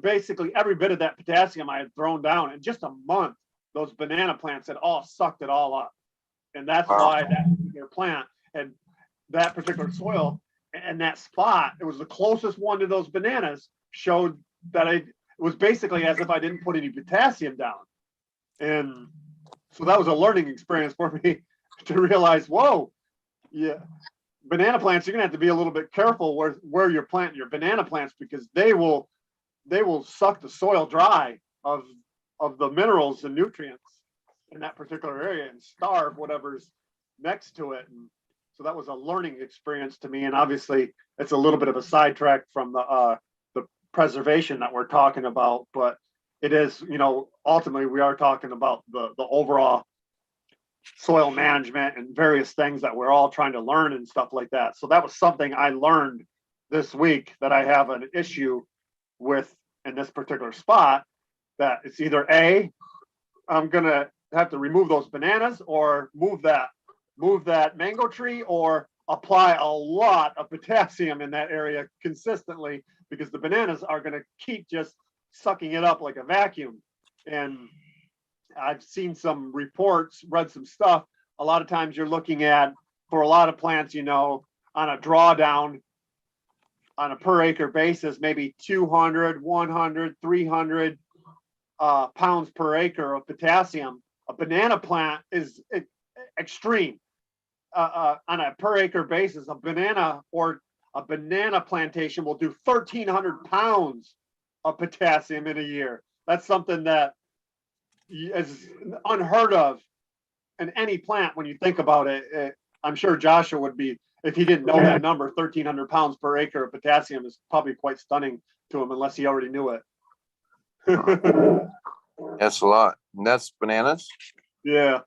basically every bit of that potassium I had thrown down in just a month, those banana plants had all sucked it all up. And that's why that particular plant and that particular soil and that spot, it was the closest one to those bananas, showed that it was basically as if I didn't put any potassium down. And so that was a learning experience for me to realize, whoa, yeah, banana plants, you're gonna have to be a little bit careful where you're planting your banana plants, because they will suck the soil dry of the minerals and nutrients in that particular area and starve whatever's next to it. And so that was a learning experience to me. And obviously it's a little bit of a sidetrack from the preservation that we're talking about, but it is, ultimately we are talking about the overall soil management and various things that we're all trying to learn and stuff like that. So that was something I learned this week, that I have an issue with in this particular spot, that it's either A, I'm gonna have to remove those bananas, or move that mango tree, or apply a lot of potassium in that area consistently, because the bananas are gonna keep just sucking it up like a vacuum. And I've seen some reports, read some stuff. A lot of times you're looking at, for a lot of plants, on a drawdown on a per acre basis, maybe 200, 100, 300 pounds per acre of potassium. A banana plant is extreme. On a per acre basis, a banana plantation will do 1,300 pounds of potassium in a year. That's something that is unheard of in any plant when you think about it. I'm sure Joshua would be, if he didn't know that number, 1,300 pounds per acre of potassium is probably quite stunning to him, unless he already knew it. That's a lot. And that's bananas? Yeah.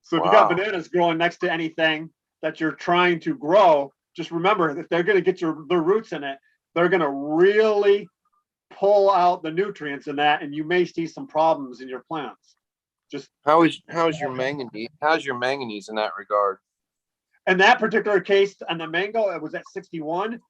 So if you got bananas growing next to anything that you're trying to grow, just remember that they're going to get their roots in it. They're going to really pull out the nutrients in that, and you may see some problems in your plants. Just how's your manganese? How's your manganese in that regard? In that particular case, on the mango, it was at 61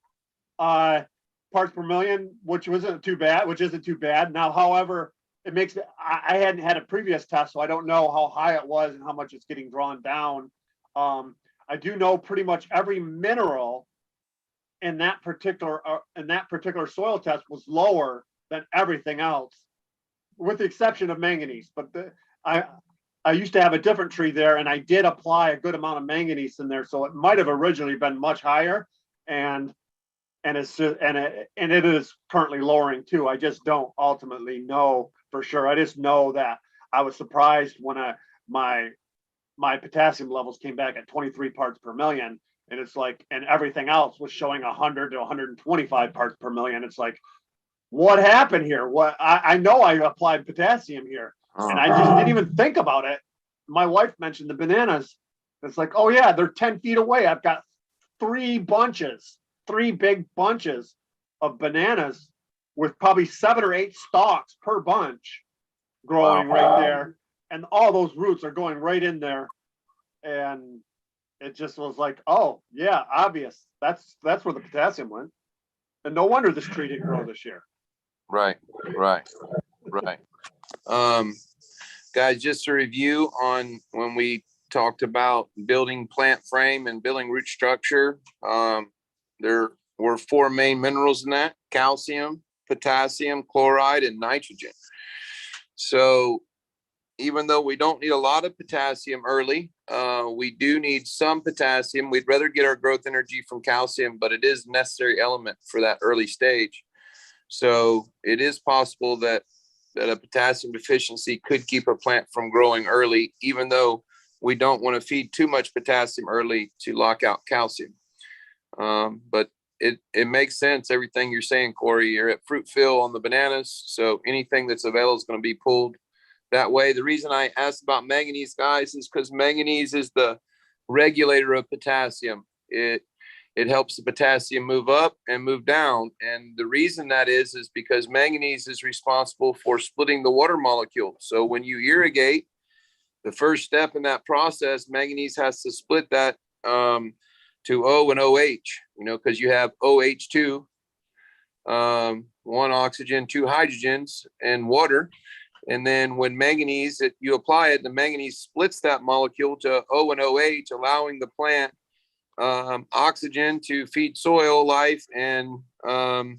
parts per million, which isn't too bad. Now, however, it makes I hadn't had a previous test, so I don't know how high it was and how much it's getting drawn down. I do know pretty much every mineral in that particular soil test was lower than everything else, with the exception of manganese. But I used to have a different tree there, and I did apply a good amount of manganese in there, so it might have originally been much higher, and it is currently lowering too. I just don't ultimately know for sure. I just know that I was surprised when my potassium levels came back at 23 parts per million. And it's like, and everything else was showing 100 to 125 parts per million. It's like, what happened here? I know I applied potassium here, and I just didn't even think about it. My wife mentioned the bananas. It's like, oh yeah, they're 10 feet away. I've got 3 bunches 3 big bunches of bananas with probably 7 or 8 stalks per bunch growing right there. And all those roots are going right in there. And it just was like, oh yeah, obvious. That's where the potassium went. And no wonder this tree didn't grow this year. Right. Guys, just a review on when we talked about building plant frame and building root structure. There were 4 main minerals in that: calcium, potassium, chloride, and nitrogen. So even though we don't need a lot of potassium early, we do need some potassium. We'd rather get our growth energy from calcium, but it is a necessary element for that early stage. So it is possible that a potassium deficiency could keep a plant from growing early, even though we don't want to feed too much potassium early to lock out calcium. But it makes sense, everything you're saying, Corey. You're at fruit fill on the bananas, so anything that's available is going to be pulled that way. The reason I asked about manganese, guys, is because manganese is the regulator of potassium. It helps the potassium move up and move down. And the reason that is because manganese is responsible for splitting the water molecule. So when you irrigate, the first step in that process, manganese has to split that to O and OH, because you have OH2, 1 oxygen, 2 hydrogens, and water. And then when manganese, you apply it, the manganese splits that molecule to O and OH, allowing the plant oxygen to feed soil life, and that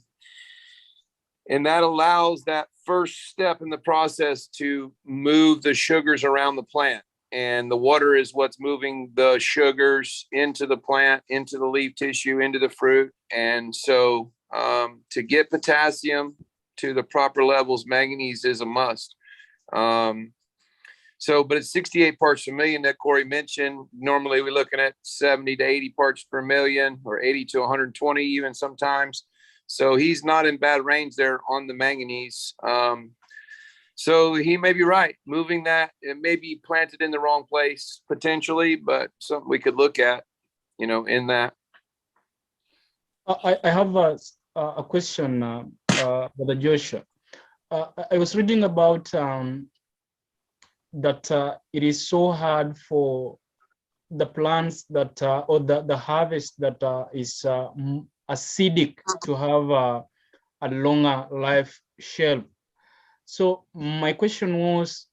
allows that first step in the process to move the sugars around the plant. And the water is what's moving the sugars into the plant, into the leaf tissue, into the fruit. And so to get potassium to the proper levels, manganese is a must. But it's 68 parts per million that Corey mentioned. Normally we're looking at 70 to 80 parts per million, or 80 to 120 even sometimes. So he's not in bad range there on the manganese. So he may be right. Moving that, it may be planted in the wrong place potentially, but something we could look at, in that. I have a question, Brother Joshua. I was reading about that it is so hard for the plants that or the harvest that is acidic to have a longer life shelf. So my question was,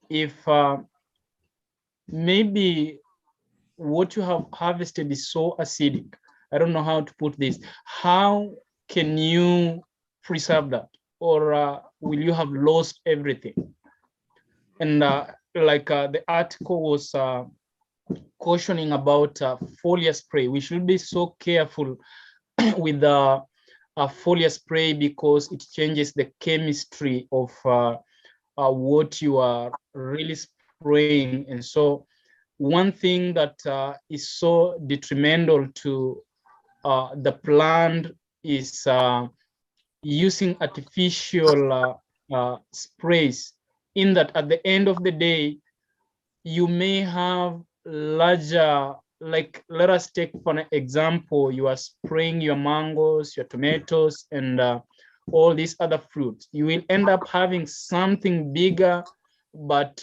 if maybe what you have harvested is so acidic, I don't know how to put this, how can you preserve that? Or will you have lost everything? And the article was cautioning about foliar spray. We should be so careful with the foliar spray, because it changes the chemistry of what you are really spraying. And so one thing that is so detrimental to the plant is using artificial sprays, in that at the end of the day, you may have larger, like, let us take for an example, you are spraying your mangoes, your tomatoes, and all these other fruits. You will end up having something bigger, but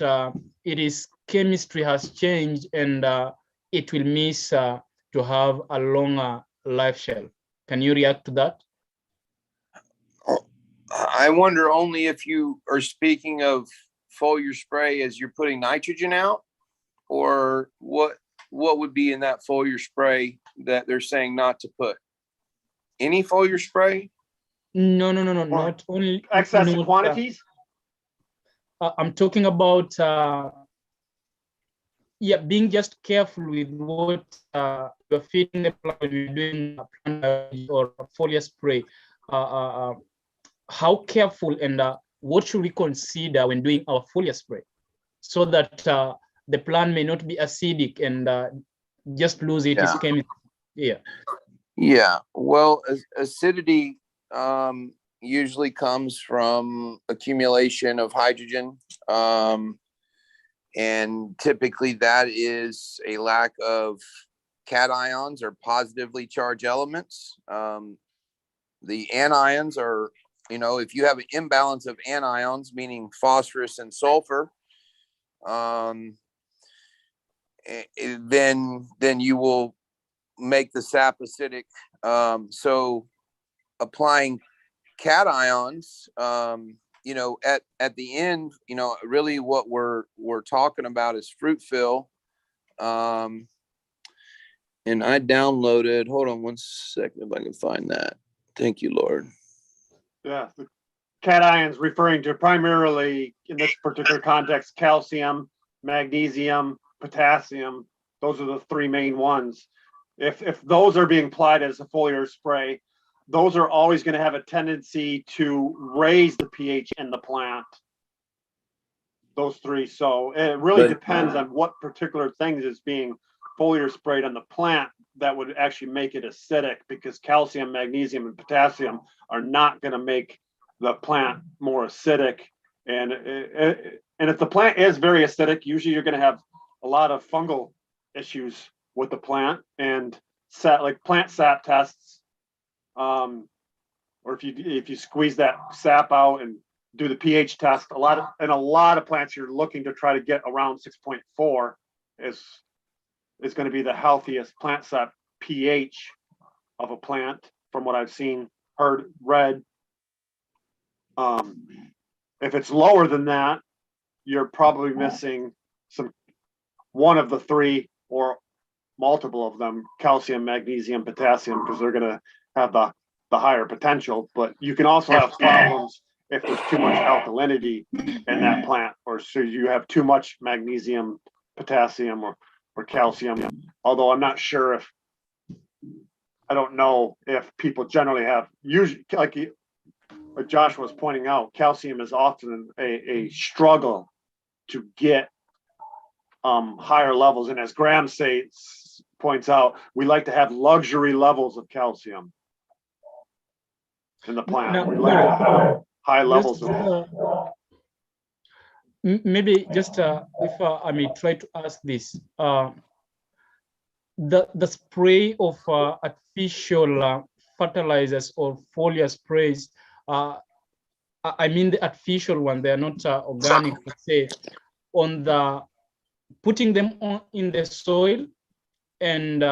chemistry has changed, and it will miss to have a longer life shelf. Can you react to that? I wonder only if you are speaking of foliar spray as you're putting nitrogen out, or what would be in that foliar spray that they're saying not to put? Any foliar spray? No, not only excess quantities. I'm talking about being just careful with what you're feeding the plant when you're doing a plant or a foliar spray. How careful, and what should we consider when doing our foliar spray, so that the plant may not be acidic and just lose its chemistry? Yeah. Well, acidity usually comes from accumulation of hydrogen, and typically that is a lack of cations are positively charged elements. The anions are, if you have an imbalance of anions, meaning phosphorus and sulfur, then you will make the sap acidic. So applying cations, at the end, really what we're talking about is fruit fill. And I downloaded, hold on one second if I can find that. Thank you, Lord. Yeah, the cations referring to primarily, in this particular context, calcium, magnesium, potassium. Those are the three main ones. If those are being applied as a foliar spray, those are always going to have a tendency to raise the pH in the plant. Those three. So it really depends on what particular things is being foliar sprayed on the plant that would actually make it acidic, because calcium, magnesium, and potassium are not going to make the plant more acidic. And if the plant is very acidic, usually you're going to have a lot of fungal issues with the plant, and like plant sap tests, or if you squeeze that sap out and do the pH test, a lot of plants you're looking to try to get around 6.4 is going to be the healthiest plant sap pH of a plant, from what I've seen, heard, read. If it's lower than that, you're probably missing one of the three or multiple of them: calcium, magnesium, potassium, because they're going to have the higher potential. But you can also have problems if there's too much alkalinity in that plant, or so you have too much magnesium, potassium, or calcium. Although I'm not sure I don't know if people generally have, usually, like Josh was pointing out, calcium is often a struggle to get higher levels. And as Graham points out, we like to have luxury levels of calcium in the plant. Now, we like to have high levels of maybe just if I may try to ask this, the spray of artificial fertilizers or foliar sprays, I mean the artificial one, they are not organic, let's say, on the putting them in the soil and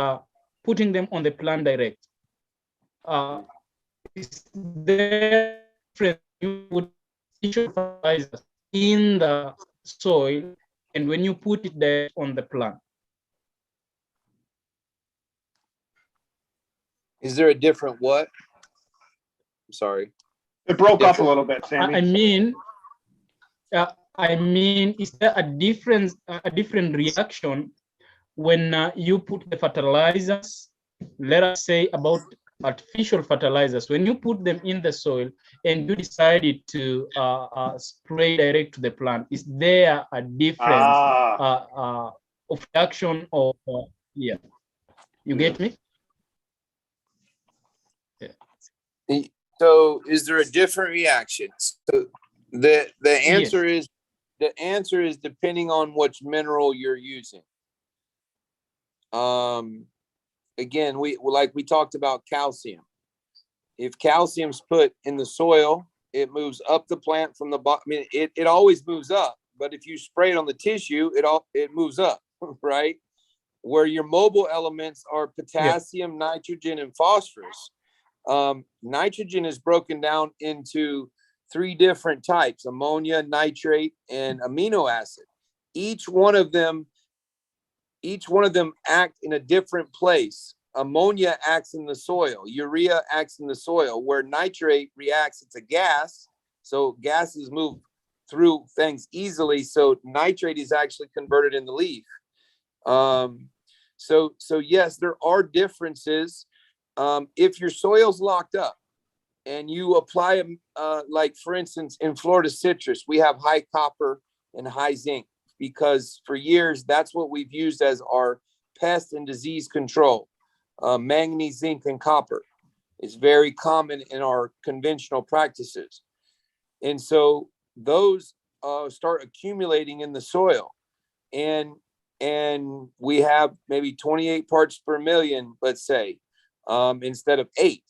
putting them on the plant direct. Is there difference you put artificial fertilizers in the soil and when you put it there on the plant? Is there a different what? I'm sorry. It broke up a little bit, Sammy. I mean, is there a different reaction when you put the fertilizers, let us say about artificial fertilizers, when you put them in the soil and you decided to spray direct to the plant? Is there a difference of reaction or yeah? You get me? Yeah. So is there a different reaction? So the answer is, depending on which mineral you're using. Again, we talked about calcium. If calcium's put in the soil, it moves up the plant from the bottom. I mean, it always moves up, but if you spray it on the tissue, it moves up, right? Where your mobile elements are potassium, nitrogen, and phosphorus. Nitrogen is broken down into 3 different types: ammonia, nitrate, and amino acid. Each one of them act in a different place. Ammonia acts in the soil, urea acts in the soil, where nitrate reacts, it's a gas, so gases move through things easily, so nitrate is actually converted in the leaf. So yes, there are differences. If your soil's locked up and you apply them, like for instance, in Florida citrus, we have high copper and high zinc, because for years, that's what we've used as our pest and disease control. Manganese, zinc, and copper is very common in our conventional practices. And so those start accumulating in the soil. And and we have maybe 28 parts per million, let's say, instead of 8.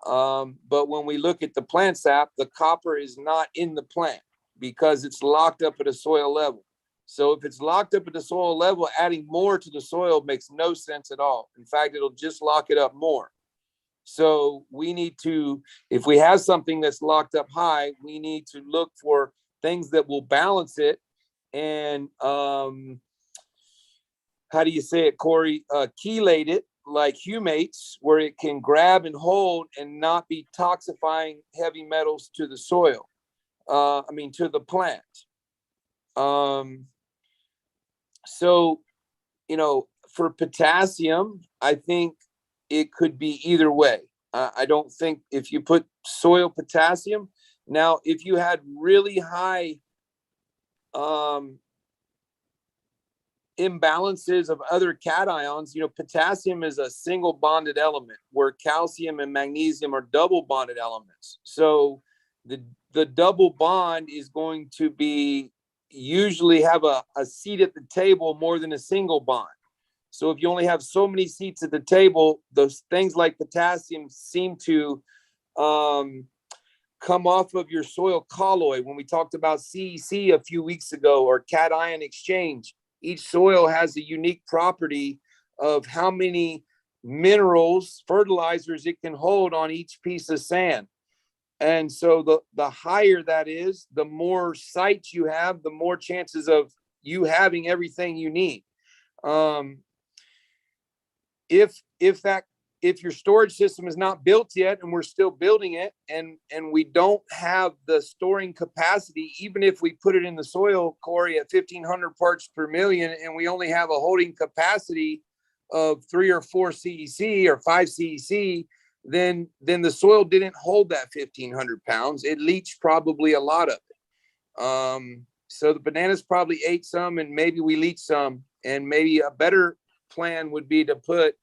But when we look at the plant sap, the copper is not in the plant because it's locked up at a soil level. So if it's locked up at the soil level, adding more to the soil makes no sense at all. In fact, it'll just lock it up more. So we need to, if we have something that's locked up high, we need to look for things that will balance it. And how do you say it, Corey? Chelate it, like humates, where it can grab and hold and not be toxifying heavy metals to the soil. To the plant. So, for potassium, I think it could be either way. I don't think if you put soil potassium, now, if you had really high imbalances of other cations, potassium is a single bonded element where calcium and magnesium are double bonded elements. So the double bond is going to be usually have a seat at the table more than a single bond. So if you only have so many seats at the table, those things like potassium seem to come off of your soil colloid. When we talked about CEC a few weeks ago, or cation exchange, each soil has a unique property of how many minerals, fertilizers it can hold on each piece of sand. And so the higher that is, the more sites you have, the more chances of you having everything you need. If your storage system is not built yet, and we're still building it, and we don't have the storing capacity, even if we put it in the soil, Corey, at 1,500 parts per million, and we only have a holding capacity of 3 or 4 CEC or 5 CEC, then the soil didn't hold that 1,500 pounds. It leached probably a lot of it. So the bananas probably ate some, and maybe we leached some, and maybe a better plan would be to put,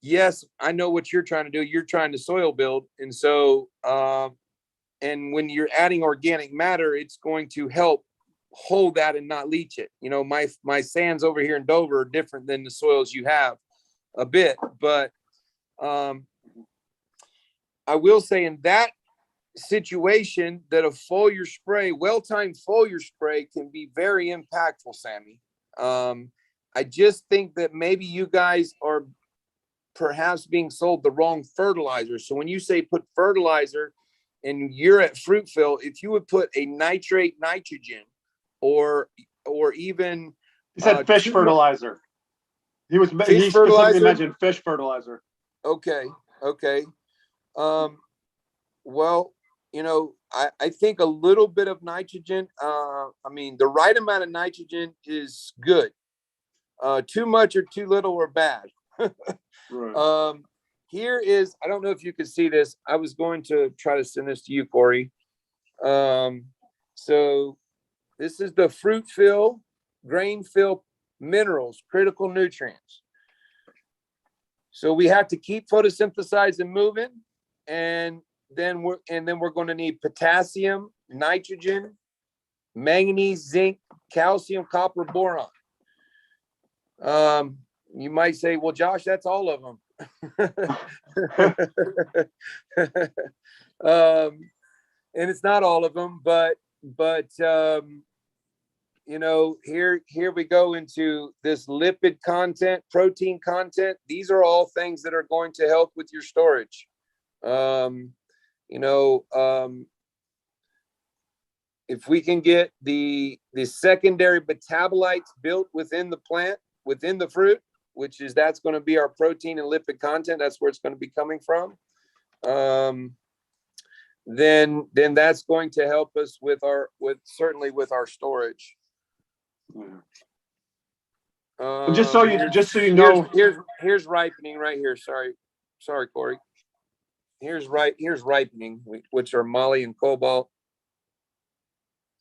yes, I know what you're trying to do. You're trying to soil build. And so, and when you're adding organic matter, it's going to help hold that and not leach it. My sands over here in Dover are different than the soils you have a bit, but I will say in that situation that a foliar spray, well-timed foliar spray, can be very impactful, Sammy. I just think that maybe you guys are perhaps being sold the wrong fertilizer. So when you say put fertilizer and you're at Fruitville, if you would put a nitrate nitrogen or even he said fish fertilizer. He specifically mentioned fish fertilizer. Okay. Well, I think a little bit of nitrogen, the right amount of nitrogen is good. Too much or too little or bad. Right. Here is, I don't know if you can see this. I was going to try to send this to you, Corey. So this is the Fruitville grain fill minerals, critical nutrients. So we have to keep photosynthesizing moving, and then we're going to need potassium, nitrogen, manganese, zinc, calcium, copper, boron. You might say, well, Josh, that's all of them. And it's not all of them, but here we go into this lipid content, protein content. These are all things that are going to help with your storage. If we can get the secondary metabolites built within the plant, within the fruit, that's going to be our protein and lipid content. That's where it's going to be coming from. Then that's going to help us certainly with our storage. Just so you know, here's ripening right here. Sorry, Corey. Here's ripening, which are moly and cobalt,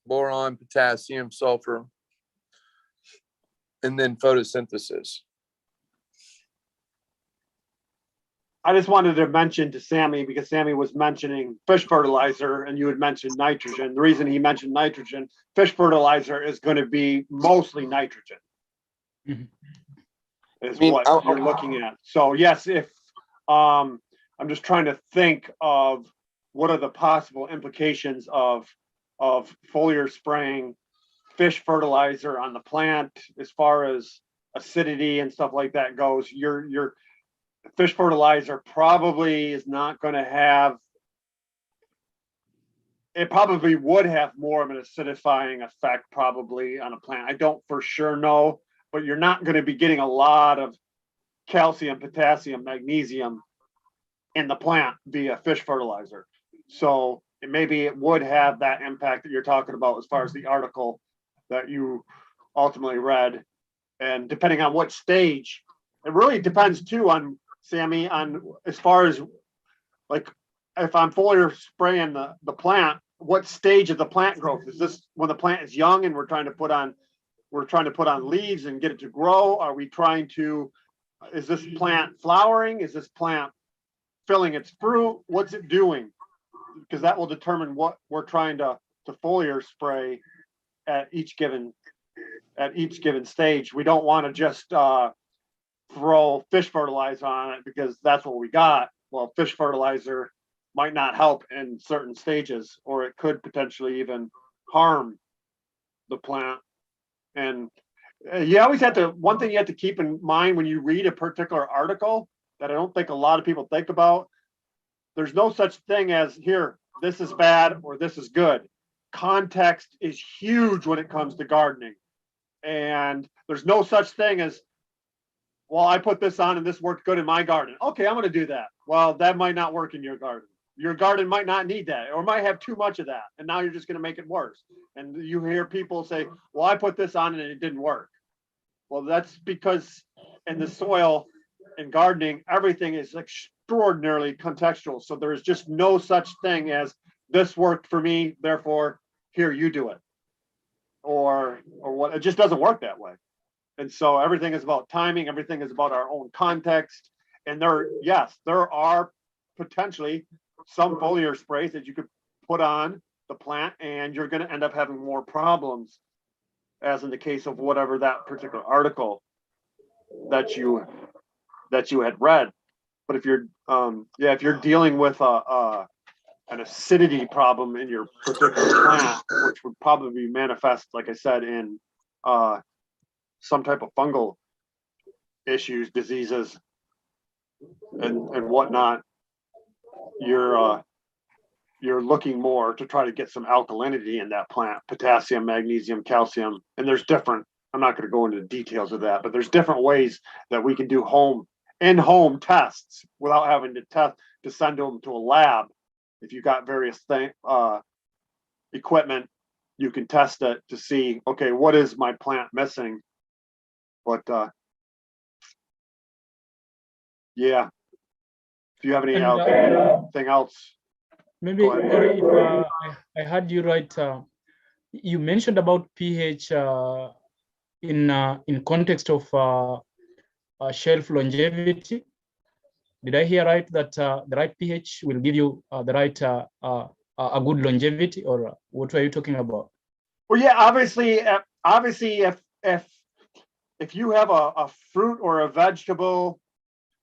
boron, potassium, sulfur, and then photosynthesis. I just wanted to mention to Sammy, because Sammy was mentioning fish fertilizer and you had mentioned nitrogen. The reason he mentioned nitrogen, fish fertilizer is going to be mostly nitrogen. Mhm. is I mean, what you're looking at. So yes, if I'm just trying to think of what are the possible implications of foliar spraying fish fertilizer on the plant as far as acidity and stuff like that goes. Your fish fertilizer probably is not going to have, it probably would have more of an acidifying effect probably on a plant. I don't for sure know, but you're not going to be getting a lot of calcium, potassium, magnesium in the plant via fish fertilizer. So maybe it would have that impact that you're talking about as far as the article that you ultimately read. And depending on what stage, it really depends too on, Sammy, on as far as like if I'm foliar spraying the plant, what stage of the plant growth is this? When the plant is young and we're trying to put on leaves and get it to grow? Are we trying to, is this plant flowering? Is this plant filling its fruit? What's it doing? Because that will determine what we're trying to foliar spray at each given stage. We don't want to just throw fish fertilizer on it because that's what we got. Well, fish fertilizer might not help in certain stages, or it could potentially even harm the plant. And you always have to, one thing you have to keep in mind when you read a particular article that I don't think a lot of people think about, there's no such thing as here, this is bad or this is good. Context is huge when it comes to gardening. And there's no such thing as, well, I put this on and this worked good in my garden. Okay, I'm going to do that. Well, that might not work in your garden. Your garden might not need that, or might have too much of that. And now you're just going to make it worse. And you hear people say, well, I put this on and it didn't work. Well, that's because in the soil and gardening, everything is extraordinarily contextual. So there's just no such thing as this worked for me, therefore here you do it. Or what, it just doesn't work that way. And so everything is about timing, everything is about our own context. And there are potentially some foliar sprays that you could put on the plant and you're going to end up having more problems, as in the case of whatever that particular article that you had read. But if you're if you're dealing with an acidity problem in your particular plant, which would probably manifest, like I said, in some type of fungal issues, diseases, and whatnot, you're looking more to try to get some alkalinity in that plant, potassium, magnesium, calcium, and there's different, I'm not going to go into the details of that, but there's different ways that we can do in-home tests without having to send them to a lab. If you've got various equipment, you can test it to see, okay, what is my plant missing? But yeah, if you have anything else. Maybe, or if I heard you right, you mentioned about pH in context of shelf longevity. Did I hear right that the right pH will give you the right a good longevity, or what were you talking about? Well, yeah, obviously, if you have a fruit or a vegetable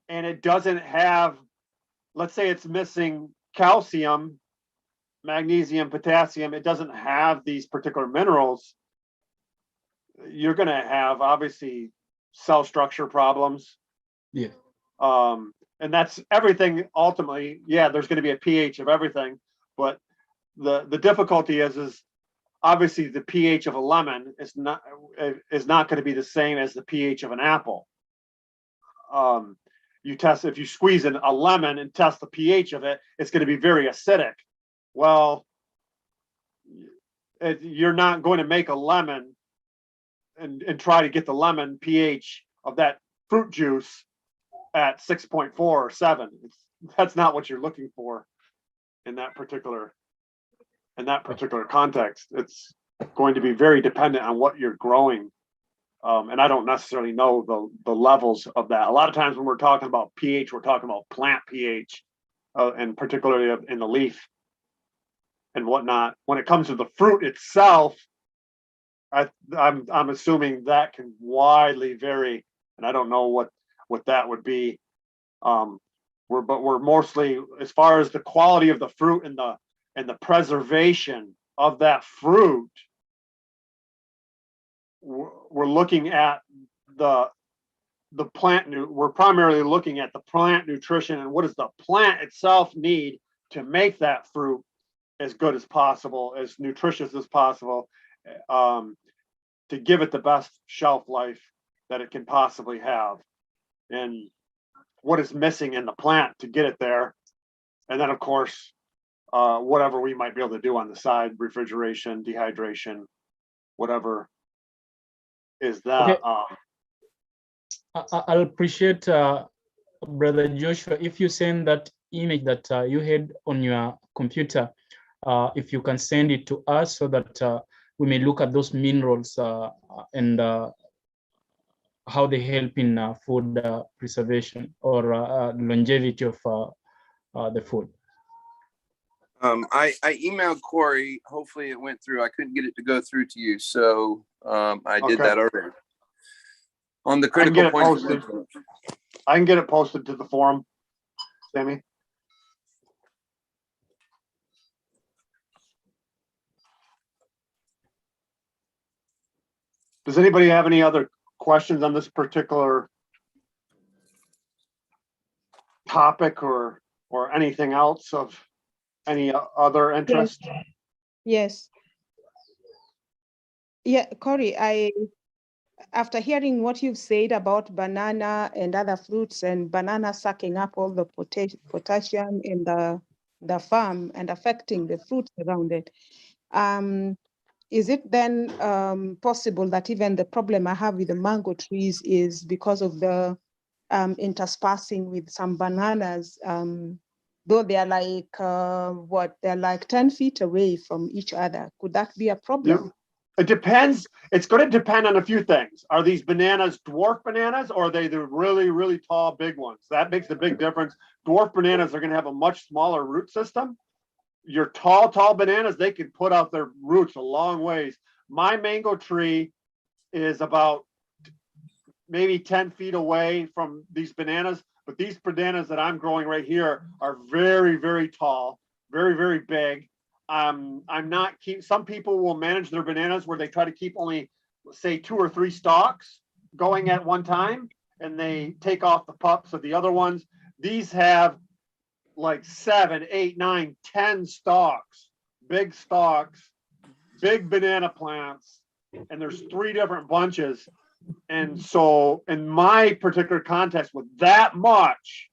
and it doesn't have, let's say it's missing calcium, magnesium, potassium, it doesn't have these particular minerals, you're going to have obviously cell structure problems. Yeah. And that's everything ultimately. Yeah, there's going to be a pH of everything, but the difficulty is obviously the pH of a lemon is not going to be the same as the pH of an apple. You test, if you squeeze in a lemon and test the pH of it, it's going to be very acidic. Well, you're not going to make a lemon and try to get the lemon pH of that fruit juice at 6.4 or 7. That's not what you're looking for in that particular context. It's going to be very dependent on what you're growing. And I don't necessarily know the levels of that. A lot of times when we're talking about pH, we're talking about plant pH, and particularly in the leaf and whatnot. When it comes to the fruit itself, I'm assuming that can widely vary, and I don't know what that would be. We're mostly, as far as the quality of the fruit and the preservation of that fruit, we're looking at the plant. We're primarily looking at the plant nutrition and what does the plant itself need to make that fruit as good as possible, as nutritious as possible, to give it the best shelf life that it can possibly have, and what is missing in the plant to get it there. And then, of course, whatever we might be able to do on the side, refrigeration, dehydration, whatever is that. Okay. I'll appreciate, Brother Joshua, if you send that image that you had on your computer, if you can send it to us so that we may look at those minerals and how they help in food preservation or longevity of the food. I emailed Corey. Hopefully it went through. I couldn't get it to go through to you, so I did that already. On the critical points. I can get it posted to the forum, Sammy. Does anybody have any other questions on this particular topic or anything else of any other interest? Yes. Yeah, Corey, after hearing what you've said about banana and other fruits and banana sucking up all the potassium in the farm and affecting the fruits around it, is it then possible that even the problem I have with the mango trees is because of the interspersing with some bananas, though they are like, they're like 10 feet away from each other? Could that be a problem? Yeah. It depends. It's going to depend on a few things. Are these bananas dwarf bananas, or are they the really, really tall, big ones? That makes a big difference. Dwarf bananas are going to have a much smaller root system. Your tall bananas, they can put out their roots a long ways. My mango tree is about maybe 10 feet away from these bananas, but these bananas that I'm growing right here are very, very tall, very, very big. I'm not some people will manage their bananas where they try to keep only, say, 2 or 3 stalks going at one time, and they take off the pups of the other ones. These have like 7, 8, 9, 10 stalks, big banana plants, and there's 3 different bunches. And so in my particular context with that much,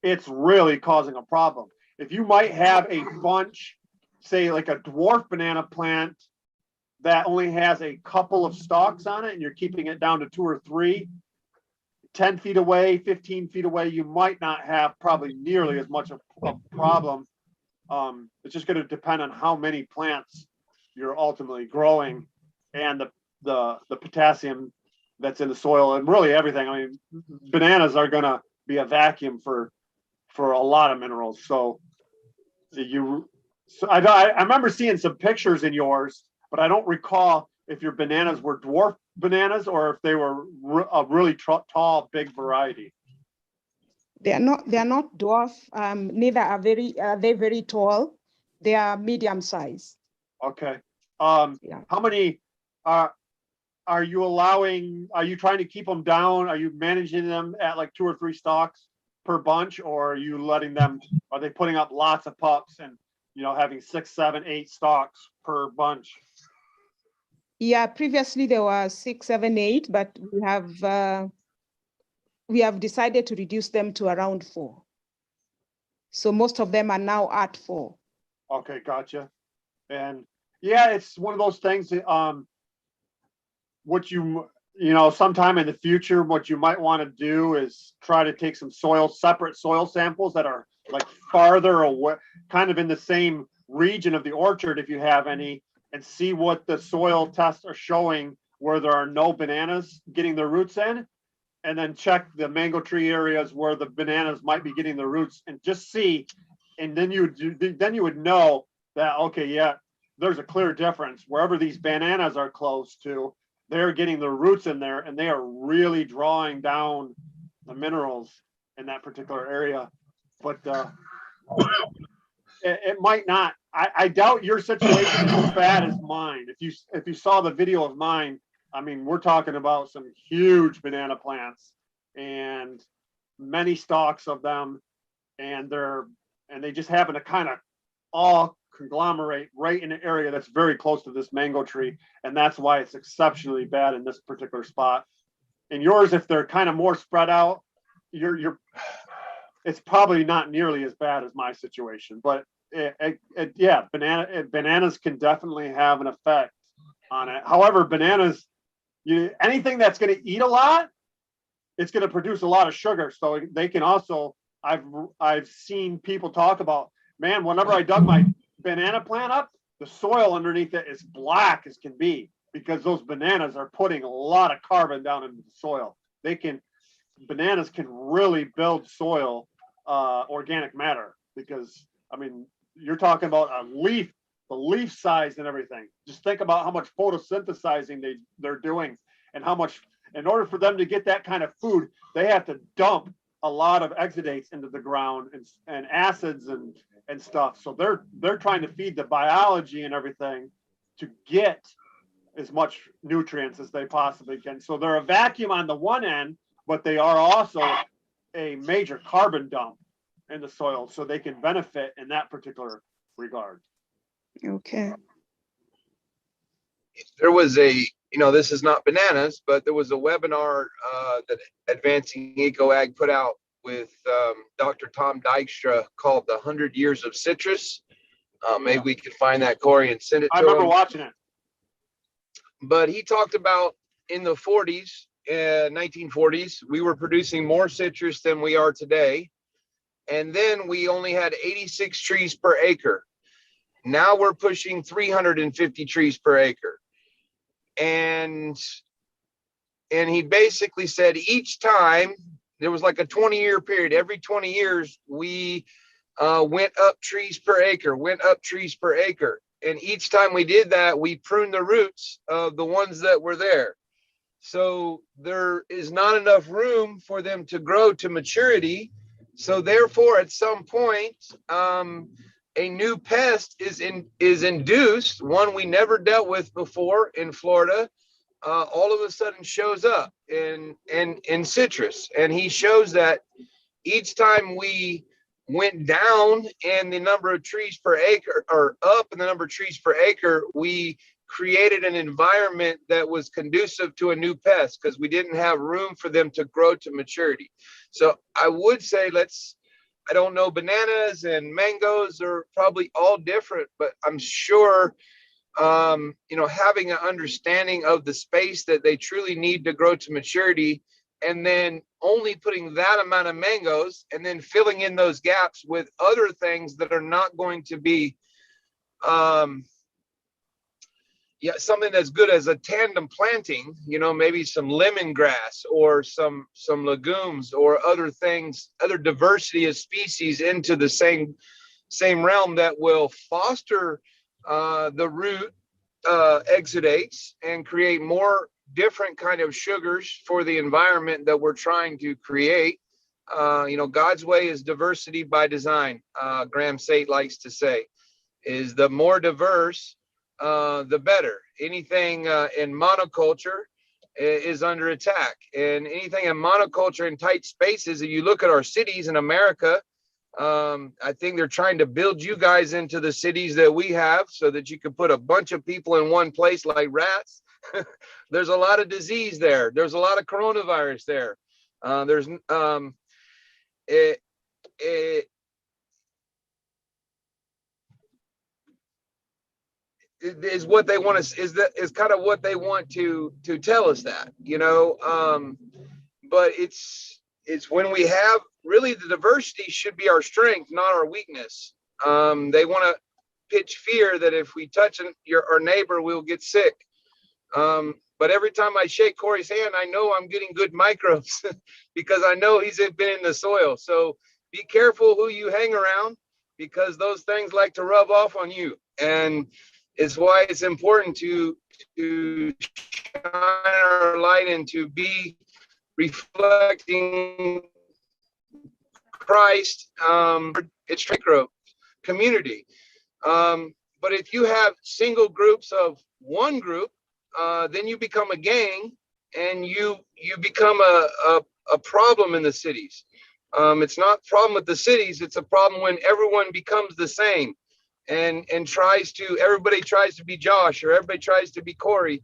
it's really causing a problem. If you might have a bunch, say like a dwarf banana plant that only has a couple of stalks on it, and you're keeping it down to 2 or 3, 10 feet away, 15 feet away, you might not have probably nearly as much of a problem. It's just going to depend on how many plants you're ultimately growing and the potassium that's in the soil and really everything. I mean, bananas are going to be a vacuum for a lot of minerals. So I remember seeing some pictures in yours, but I don't recall if your bananas were dwarf bananas or if they were a really tall, big variety. They are not dwarf. Neither are they very tall. They are medium size. Okay. Yeah. How many are you allowing? Are you trying to keep them down? Are you managing them at like 2 or 3 stalks per bunch, or are you letting them? Are they putting up lots of pups and having 6, 7, 8 stalks per bunch? Yeah, previously there were 6, 7, 8, but we have decided to reduce them to around 4. So most of them are now at 4. Okay, gotcha. And yeah, it's one of those things that, what sometime in the future, what you might want to do is try to take some separate soil samples that are like farther away, kind of in the same region of the orchard, if you have any, and see what the soil tests are showing where there are no bananas getting their roots in, and then check the mango tree areas where the bananas might be getting the roots and just see. And then you would know that, okay, yeah, there's a clear difference. Wherever these bananas are close to, they're getting the roots in there, and they are really drawing down the minerals in that particular area. But it might not. I doubt your situation is as bad as mine. If you saw the video of mine, I mean, we're talking about some huge banana plants and many stalks of them, and they just happen to kind of all conglomerate right in an area that's very close to this mango tree, and that's why it's exceptionally bad in this particular spot. And yours, if they're kind of more spread out, it's probably not nearly as bad as my situation. But yeah, bananas can definitely have an effect on it. However, bananas, anything that's going to eat a lot, it's going to produce a lot of sugar. So they can also, I've seen people talk about, man, whenever I dug my banana plant up, the soil underneath it is black as can be, because those bananas are putting a lot of carbon down into the soil. Bananas can really build soil, organic matter, because, I mean, you're talking about the leaf size and everything. Just think about how much photosynthesizing they're doing, and how much, in order for them to get that kind of food, they have to dump a lot of exudates into the ground and acids and stuff. So they're trying to feed the biology and everything to get as much nutrients as they possibly can. So they're a vacuum on the one end, but they are also a major carbon dump in the soil, so they can benefit in that particular regard. Okay. There was this is not bananas, but there was a webinar that Advancing Eco Ag put out with Dr. Tom Dykstra called The 100 Years of Citrus. Maybe we could find that, Corey, and send it to him. I remember watching it. But he talked about in the 1940s, we were producing more citrus than we are today. And then we only had 86 trees per acre. Now we're pushing 350 trees per acre. And he basically said each time, there was like a 20-year period. Every 20 years, we went up trees per acre. And each time we did that, we pruned the roots of the ones that were there. So there is not enough room for them to grow to maturity. So therefore, at some point, a new pest is induced, one we never dealt with before in Florida. All of a sudden shows up in citrus. And he shows that each time we went down in the number of trees per acre, or up in the number of trees per acre, we created an environment that was conducive to a new pest, because we didn't have room for them to grow to maturity. So I would say I don't know, bananas and mangoes are probably all different, but I'm sure having an understanding of the space that they truly need to grow to maturity, and then only putting that amount of mangoes and then filling in those gaps with other things that are not going to be something that's good as a tandem planting, maybe some lemongrass or some legumes or other things, other diversity of species into the same realm that will foster the root exudates and create more different kind of sugars for the environment that we're trying to create. God's way is diversity by design. Graham Sate likes to say, is the more diverse, the better. Anything in monoculture is under attack, and anything in monoculture in tight spaces, if you look at our cities in America, I think they're trying to build you guys into the cities that we have so that you can put a bunch of people in one place like rats. There's a lot of disease there. There's a lot of coronavirus there. Is what they want to is kind of what they want to tell us that, but it's when we have really the diversity should be our strength, not our weakness. They want to pitch fear that if we touch our neighbor, we'll get sick. But every time I shake Corey's hand, I know I'm getting good microbes because I know he's been in the soil. So be careful who you hang around, because those things like to rub off on you. And is why it's important to shine our light and to be reflecting Christ. It's growth community. But if you have single groups of one group, then you become a gang, and you become a problem in the cities. It's not a problem with the cities, it's a problem when everyone becomes the same and everybody tries to be Josh, or everybody tries to be Corey,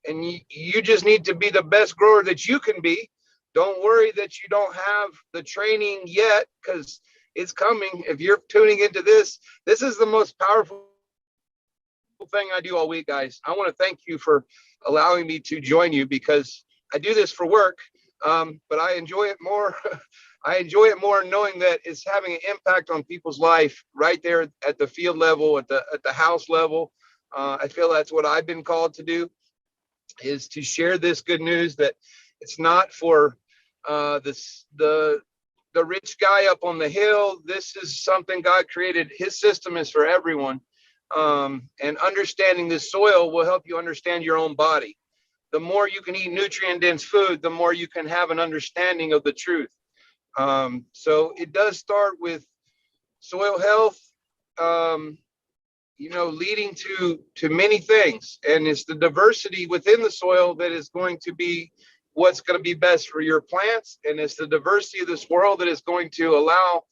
and you just need to be the best grower that you can be. Don't worry that you don't have the training yet, because it's coming. If you're tuning into this is the most powerful thing I do all week, guys. I want to thank you for allowing me to join you, because I do this for work, but I enjoy it more. I enjoy it more knowing that it's having an impact on people's life right there at the field level, at the house level. I feel that's what I've been called to do, is to share this good news, that it's not for the rich guy up on the hill. This is something God created. His system is for everyone. And understanding this soil will help you understand your own body. The more you can eat nutrient-dense food, the more you can have an understanding of the truth. So it does start with soil health, leading to many things. And it's the diversity within the soil that is going to be what's going to be best for your plants. And it's the diversity of this world that is going to allow,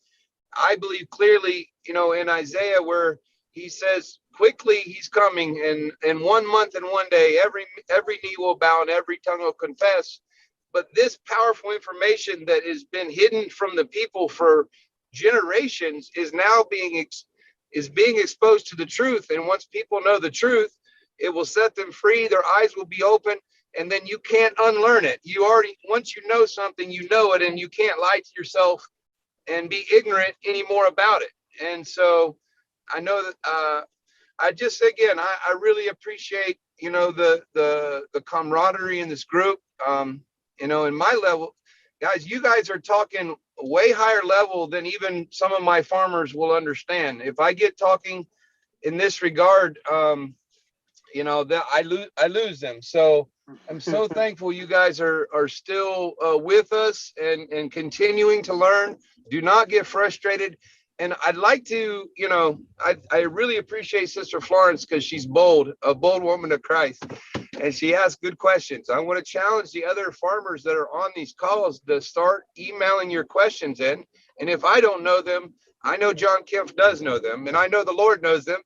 I believe clearly, in Isaiah, where he says, quickly he's coming, and in 1 month and 1 day, every knee will bow and every tongue will confess. But this powerful information that has been hidden from the people for generations is now being exposed to the truth. And once people know the truth, it will set them free. Their eyes will be open, and then you can't unlearn it. Once you know something, you know it, and you can't lie to yourself and be ignorant anymore about it. And so I know that I really appreciate, the camaraderie in this group. In my level, guys, you guys are talking way higher level than even some of my farmers will understand. If I get talking in this regard, that I lose them. So I'm so thankful you guys are still with us and continuing to learn. Do not get frustrated. And I'd like to, I really appreciate Sister Florence, because she's a bold woman of Christ, and she asks good questions. I want to challenge the other farmers that are on these calls to start emailing your questions in. And if I don't know them, I know John Kempf does know them, and I know the Lord knows them.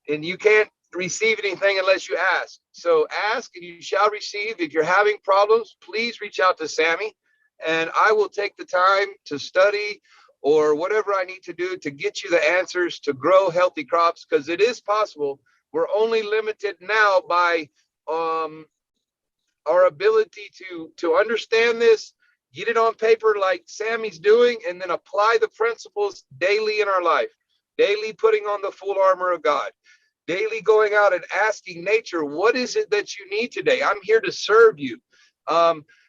And you can't receive anything unless you ask. So ask and you shall receive. If you're having problems, please reach out to Sammy, and I will take the time to study or whatever I need to do to get you the answers to grow healthy crops, because it is possible. We're only limited now by our ability to understand this, get it on paper like Sammy's doing, and then apply the principles daily in our life, daily putting on the full armor of God, daily going out and asking nature, what is it that you need today? I'm here to serve you.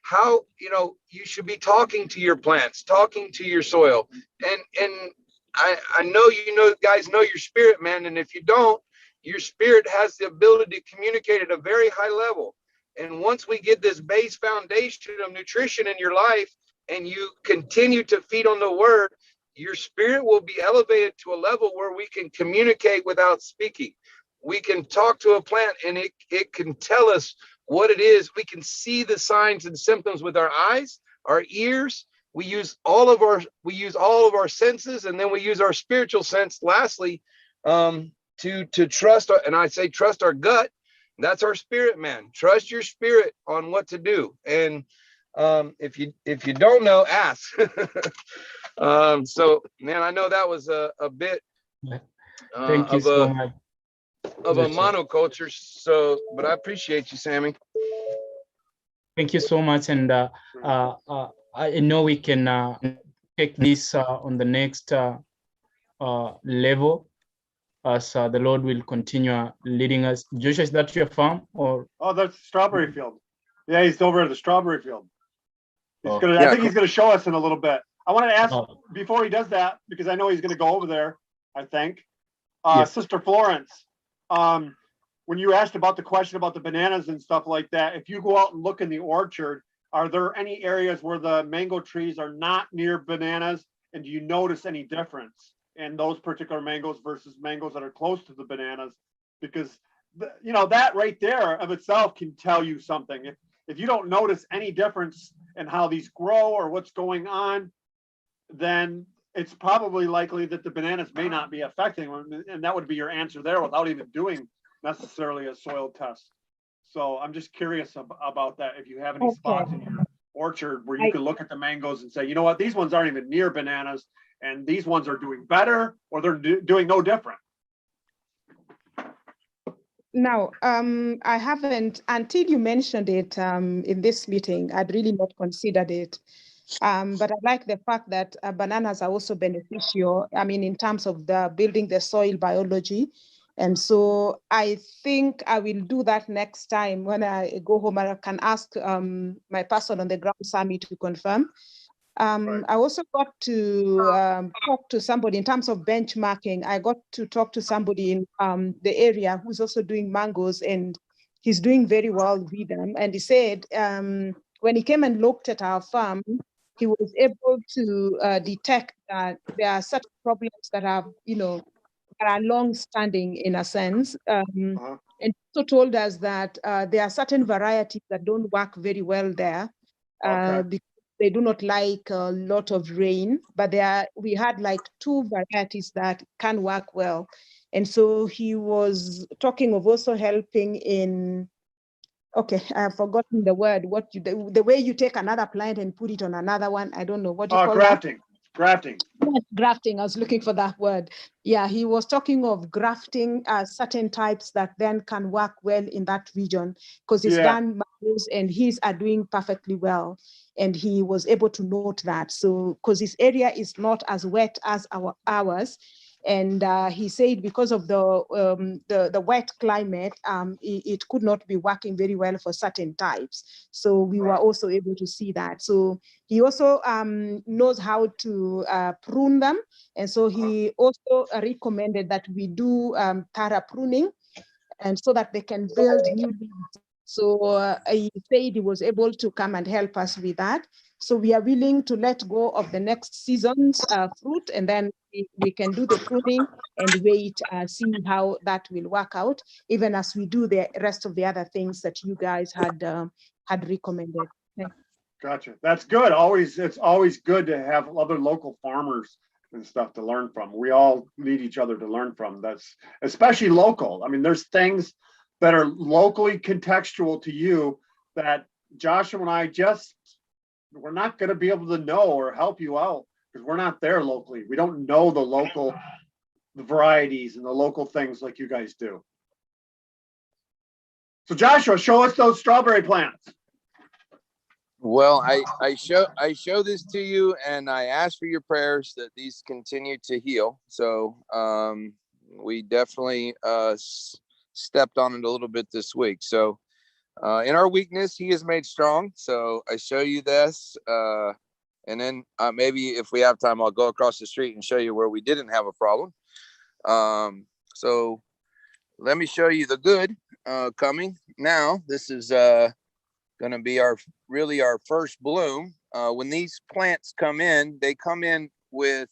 How, you should be talking to your plants, talking to your soil. And I know, guys know your spirit, man. And if you don't, your spirit has the ability to communicate at a very high level. And once we get this base foundation of nutrition in your life, and you continue to feed on the word, your spirit will be elevated to a level where we can communicate without speaking. We can talk to a plant, and it can tell us what it is. We can see the signs and symptoms with our eyes, our ears. We use all of our senses, and then we use our spiritual sense lastly, to trust and I say trust our gut. That's our spirit, man. Trust your spirit on what to do. And if you don't know, ask. So man, I know that was a bit Thank you so much. Of a monoculture. So, but I appreciate you, Sammy. Thank you so much. And I know we can take this on the next level as the Lord will continue leading us. Joshua, is that your farm or? Oh, that's the strawberry field. Yeah, he's over at the strawberry field. I think he's going to show us in a little bit. I want to ask before he does that, because I know he's going to go over there, I think. Yes. Sister Florence, when you asked about the question about the bananas and stuff like that, if you go out and look in the orchard, are there any areas where the mango trees are not near bananas? And do you notice any difference in those particular mangoes versus mangoes that are close to the bananas? Because, you know, that right there of itself can tell you something. If you don't notice any difference in how these grow or what's going on, then it's probably likely that the bananas may not be affecting them. And that would be your answer there without even doing necessarily a soil test. So I'm just curious about that. If you have any spots in your orchard where you can look at the mangoes and say, you know what, these ones aren't even near bananas and these ones are doing better or they're doing no different. Now, I haven't, until you mentioned it in this meeting, I'd really not considered it. But I like the fact that bananas are also beneficial, I mean, in terms of the building the soil biology. And so I think I will do that next time when I go home. I can ask my person on the ground, Sammy, to confirm. Right. I also got to talk to somebody in terms of benchmarking. I got to talk to somebody in the area who's also doing mangoes, and he's doing very well with them. And he said when he came and looked at our farm, he was able to detect that there are certain problems that have, you know, that are long-standing in a sense. And also told us that there are certain varieties that don't work very well there because they do not like a lot of rain, but we had like 2 varieties that can work well. And so he was talking of also helping in, okay, I've forgotten the word, the way you take another plant and put it on another one. I don't know what you call grafting. that. Grafting. Yes, grafting. I was looking for that word. Yeah, he was talking of grafting certain types that then can work well in that region because he's done mangoes and his are doing perfectly well. And he was able to note that. So, because his area is not as wet as ours. And he said because of the wet climate, it could not be working very well for certain types. So we were also able to see that. So he also knows how to prune them. And so he also recommended that we do thorough pruning, and so that they can build new leaves. So he said he was able to come and help us with that. So we are willing to let go of the next season's fruit, and then we can do the pruning and wait, see how that will work out, even as we do the rest of the other things that you guys had recommended. Okay. Gotcha. That's good. It's always good to have other local farmers and stuff to learn from. We all need each other to learn from. That's especially local. I mean, there's things that are locally contextual to you that Joshua and I we're not going to be able to know or help you out because we're not there locally. We don't know the varieties and the local things like you guys do. So Joshua, show us those strawberry plants. Well, I show this to you, and I ask for your prayers that these continue to heal. So we definitely stepped on it a little bit this week. So in our weakness, he is made strong. So I show you this, and then maybe if we have time, I'll go across the street and show you where we didn't have a problem. So let me show you the good coming now. This is going to be our first bloom. When these plants come in, they come in with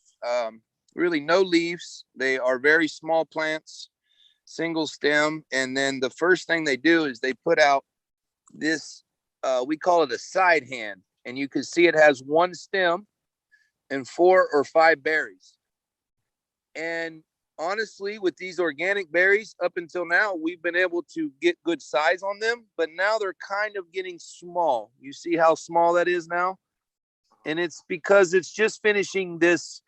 really no leaves. They are very small plants, single stem. And then the first thing they do is they put out this, we call it a side hand. And you can see it has 1 stem and 4 or 5 berries. And honestly, with these organic berries, up until now, we've been able to get good size on them, but now they're kind of getting small. You see how small that is now? And it's because it's just finishing this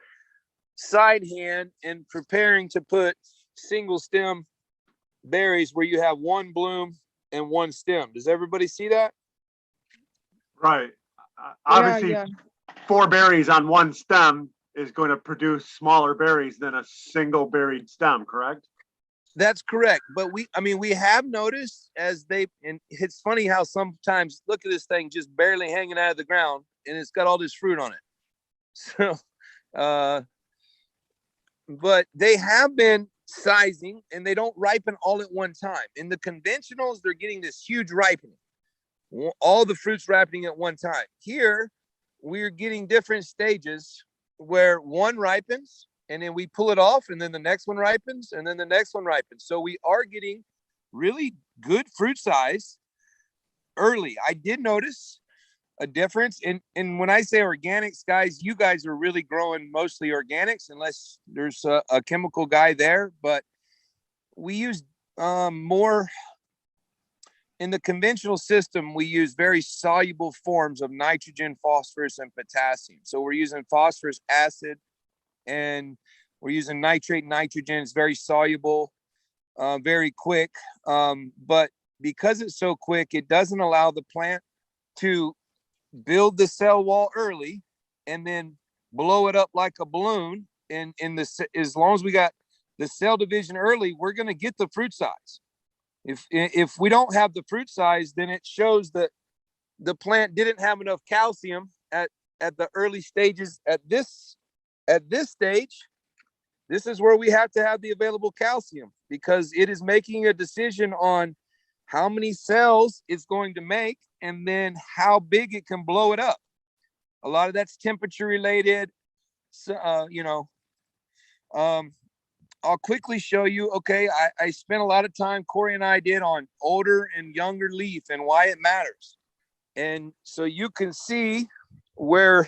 side hand and preparing to put single stem berries where you have 1 bloom and 1 stem. Does everybody see that? Right. Obviously, 4 berries on 1 stem is going to produce smaller berries than a single berried stem, correct? That's correct. But we have noticed and it's funny how sometimes, look at this thing just barely hanging out of the ground and it's got all this fruit on it. So, but they have been sizing, and they don't ripen all at one time. In the conventionals, they're getting this huge ripening, all the fruits ripening at one time. Here, we're getting different stages where one ripens, and then we pull it off, and then the next one ripens, and then the next one ripens. So we are getting really good fruit size early. I did notice a difference. And when I say organics, guys, you guys are really growing mostly organics, unless there's a chemical guy there. But we use more in the conventional system. We use very soluble forms of nitrogen, phosphorus, and potassium. So we're using phosphorus acid, and we're using nitrate nitrogen. It's very soluble, very quick. But because it's so quick, it doesn't allow the plant to build the cell wall early and then blow it up like a balloon. And as long as we got the cell division early, we're going to get the fruit size. If we don't have the fruit size, then it shows that the plant didn't have enough calcium at the early stages. At this stage, this is where we have to have the available calcium, because it is making a decision on how many cells it's going to make and then how big it can blow it up. A lot of that's temperature related. So, I'll quickly show you. Okay, I spent a lot of time, Corey and I did, on older and younger leaf and why it matters. And so you can see where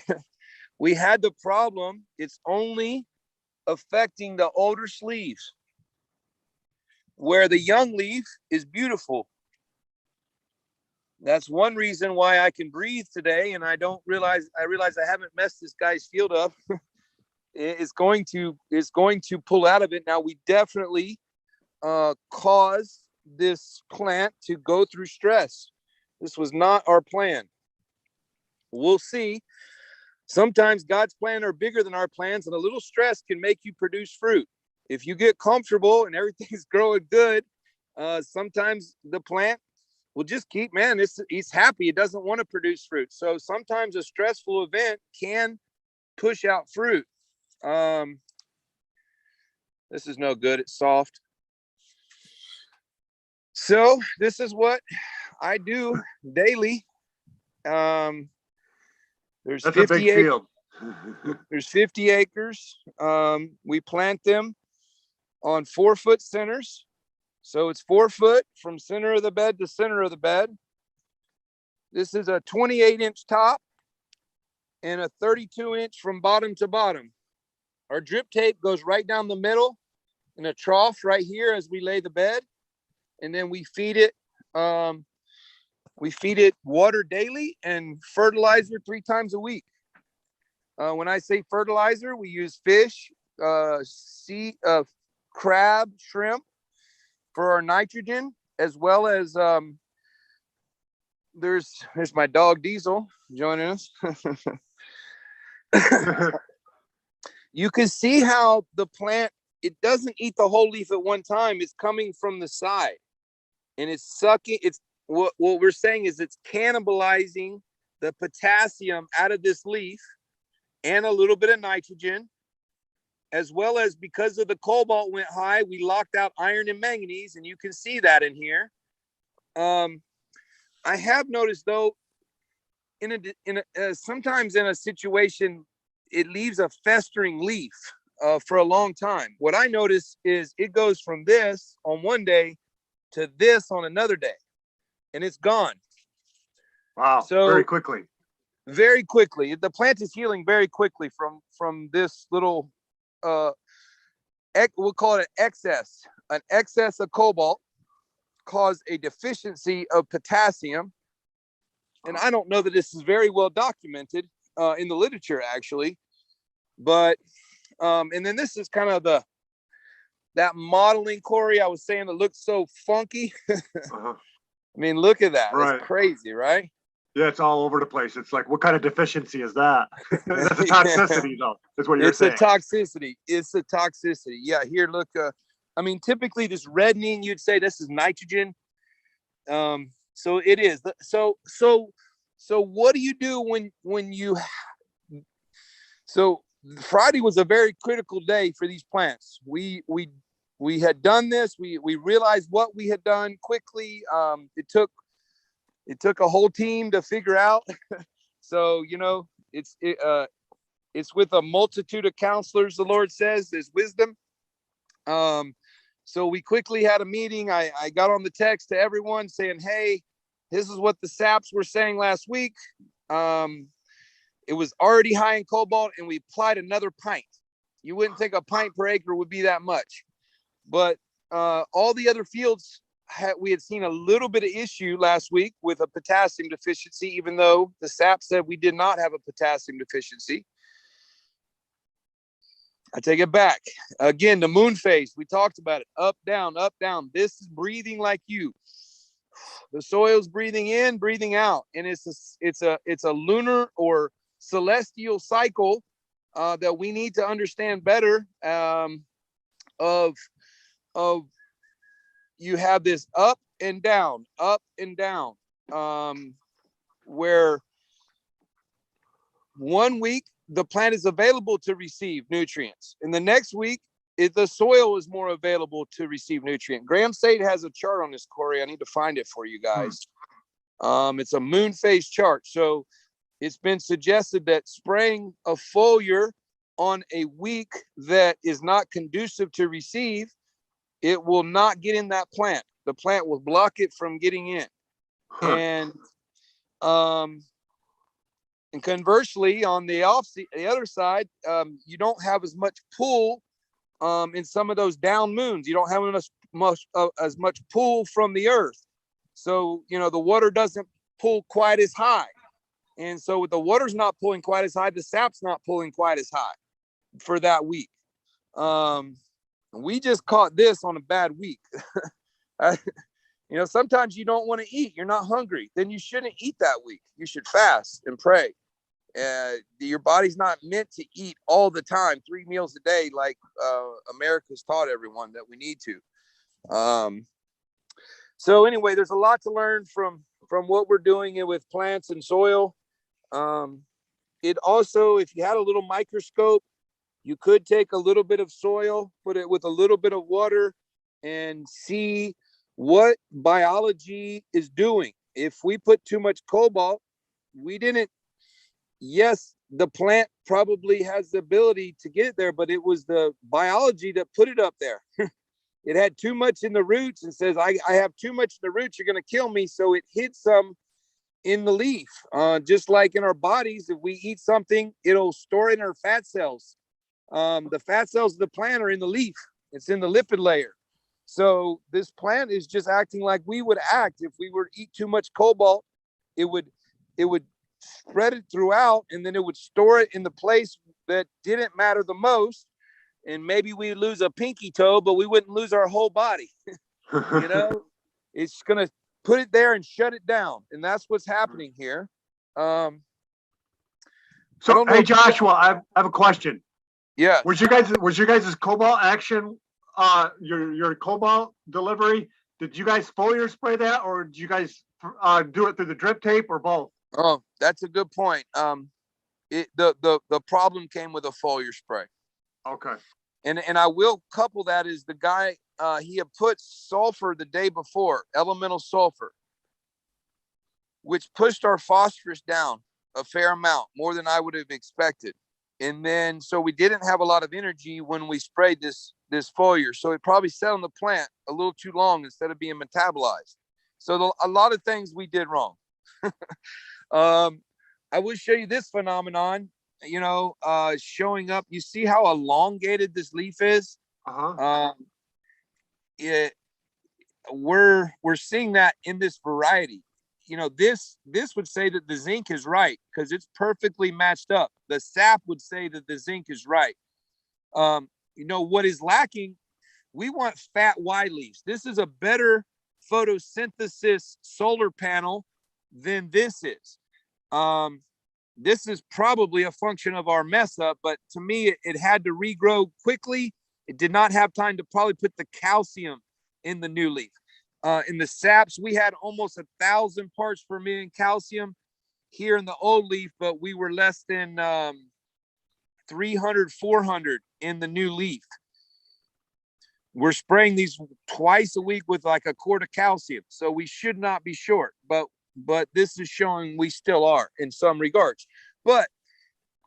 we had the problem. It's only affecting the older sleeves, where the young leaf is beautiful. That's one reason why I can breathe today, and I realize I haven't messed this guy's field up. It's going to pull out of it. Now, we definitely caused this plant to go through stress. This was not our plan. We'll see. Sometimes God's plans are bigger than our plans, and a little stress can make you produce fruit. If you get comfortable and everything's growing good, sometimes the plant will just keep, he's happy. It doesn't want to produce fruit. So sometimes a stressful event can push out fruit. This is no good. It's soft. So this is what I do daily. There's That's 50 a big field. There's 50 acres. We plant them on 4-foot centers. So it's 4 foot from center of the bed to center of the bed. This is a 28-inch top and a 32-inch from bottom to bottom. Our drip tape goes right down the middle in a trough right here as we lay the bed. And then we feed it water daily and fertilizer 3 times a week. When I say fertilizer, we use fish, crab, shrimp for our nitrogen, as well as there's my dog Diesel joining us. You can see how the plant, it doesn't eat the whole leaf at one time. It's coming from the side, and it's sucking. It's what we're saying is it's cannibalizing the potassium out of this leaf and a little bit of nitrogen, as well as, because of the cobalt went high, we locked out iron and manganese, and you can see that in here. I have noticed, though, sometimes in a situation, it leaves a festering leaf for a long time. What I notice is it goes from this on one day to this on another day, and it's gone. Wow, so very quickly. Very quickly. The plant is healing very quickly from this little, we'll call it excess. An excess of cobalt caused a deficiency of potassium. And I don't know that this is very well documented in the literature, actually. But, and then this is kind of that modeling, Corey, I was saying, that looks so funky. I mean, look at that. Right. It's crazy, right? Yeah, it's all over the place. It's like, what kind of deficiency is that? That's a toxicity, though. That's what you're saying. It's a toxicity. It's a toxicity. Yeah, here, look. I mean, typically this reddening, you'd say this is nitrogen. So it is. So what do you do when you? So Friday was a very critical day for these plants. We we had done this. We realized what we had done quickly. It took a whole team to figure out. So, you know, it's with a multitude of counselors, the Lord says, there's wisdom. So we quickly had a meeting. I got on the text to everyone saying, hey, this is what the SAPs were saying last week. It was already high in cobalt, and we applied another pint. You wouldn't think a pint per acre would be that much. But all the other fields, we had seen a little bit of issue last week with a potassium deficiency, even though the SAP said we did not have a potassium deficiency. I take it back. Again, the moon phase, we talked about it. Up, down, up, down. This is breathing like you. The soil's breathing in, breathing out. And it's a lunar or celestial cycle that we need to understand better, of you have this up and down, where 1 week the plant is available to receive nutrients, and the next week the soil is more available to receive nutrient. Graham State has a chart on this, Corey. I need to find it for you guys. It's a moon phase chart. So it's been suggested that spraying a foliar on a week that is not conducive to receive, it will not get in that plant. The plant will block it from getting in. And conversely, on the other side, you don't have as much pull in some of those down moons. You don't have as much pull from the earth. So, you know, the water doesn't pull quite as high. And so with the water's not pulling quite as high, the sap's not pulling quite as high for that week. We just caught this on a bad week. You know, sometimes you don't want to eat. You're not hungry. Then you shouldn't eat that week. You should fast and pray. Your body's not meant to eat all the time, 3 meals a day, like America's taught everyone that we need to. So anyway, there's a lot to learn from what we're doing with plants and soil. It also, if you had a little microscope, you could take a little bit of soil, put it with a little bit of water, and see what biology is doing. If we put too much cobalt, yes, the plant probably has the ability to get it there, but it was the biology that put it up there. It had too much in the roots and says, I have too much in the roots, you're going to kill me. So it hid some in the leaf. Just like in our bodies, if we eat something, it'll store in our fat cells. The fat cells of the plant are in the leaf. It's in the lipid layer. So this plant is just acting like we would act if we were to eat too much cobalt. It would spread it throughout, and then it would store it in the place that didn't matter the most. And maybe we lose a pinky toe, but we wouldn't lose our whole body. You know, it's going to put it there and shut it down. And that's what's happening here. So, hey, Joshua, I have a question. Yeah. Was your guys' cobalt action, your cobalt delivery, did you guys foliar spray that, or did you guys do it through the drip tape, or both? Oh, that's a good point. The problem came with a foliar spray. Okay. And I will couple that is the guy, he had put sulfur the day before, elemental sulfur, which pushed our phosphorus down a fair amount, more than I would have expected. And then, so we didn't have a lot of energy when we sprayed this foliar. So it probably sat on the plant a little too long instead of being metabolized. So a lot of things we did wrong. I will show you this phenomenon, you know, showing up. You see how elongated this leaf is? We're seeing that in this variety. You know, this would say that the zinc is right because it's perfectly matched up. The sap would say that the zinc is right. You know, what is lacking, we want fat wide leaves. This is a better photosynthesis solar panel than this is. This is probably a function of our mess up, but to me, it had to regrow quickly. It did not have time to probably put the calcium in the new leaf. In the saps, we had almost 1,000 parts per million calcium here in the old leaf, but we were less than 300, 400 in the new leaf. we're spraying these twice a week with like a quart of calcium. So we should not be short, but this is showing we still are in some regards. But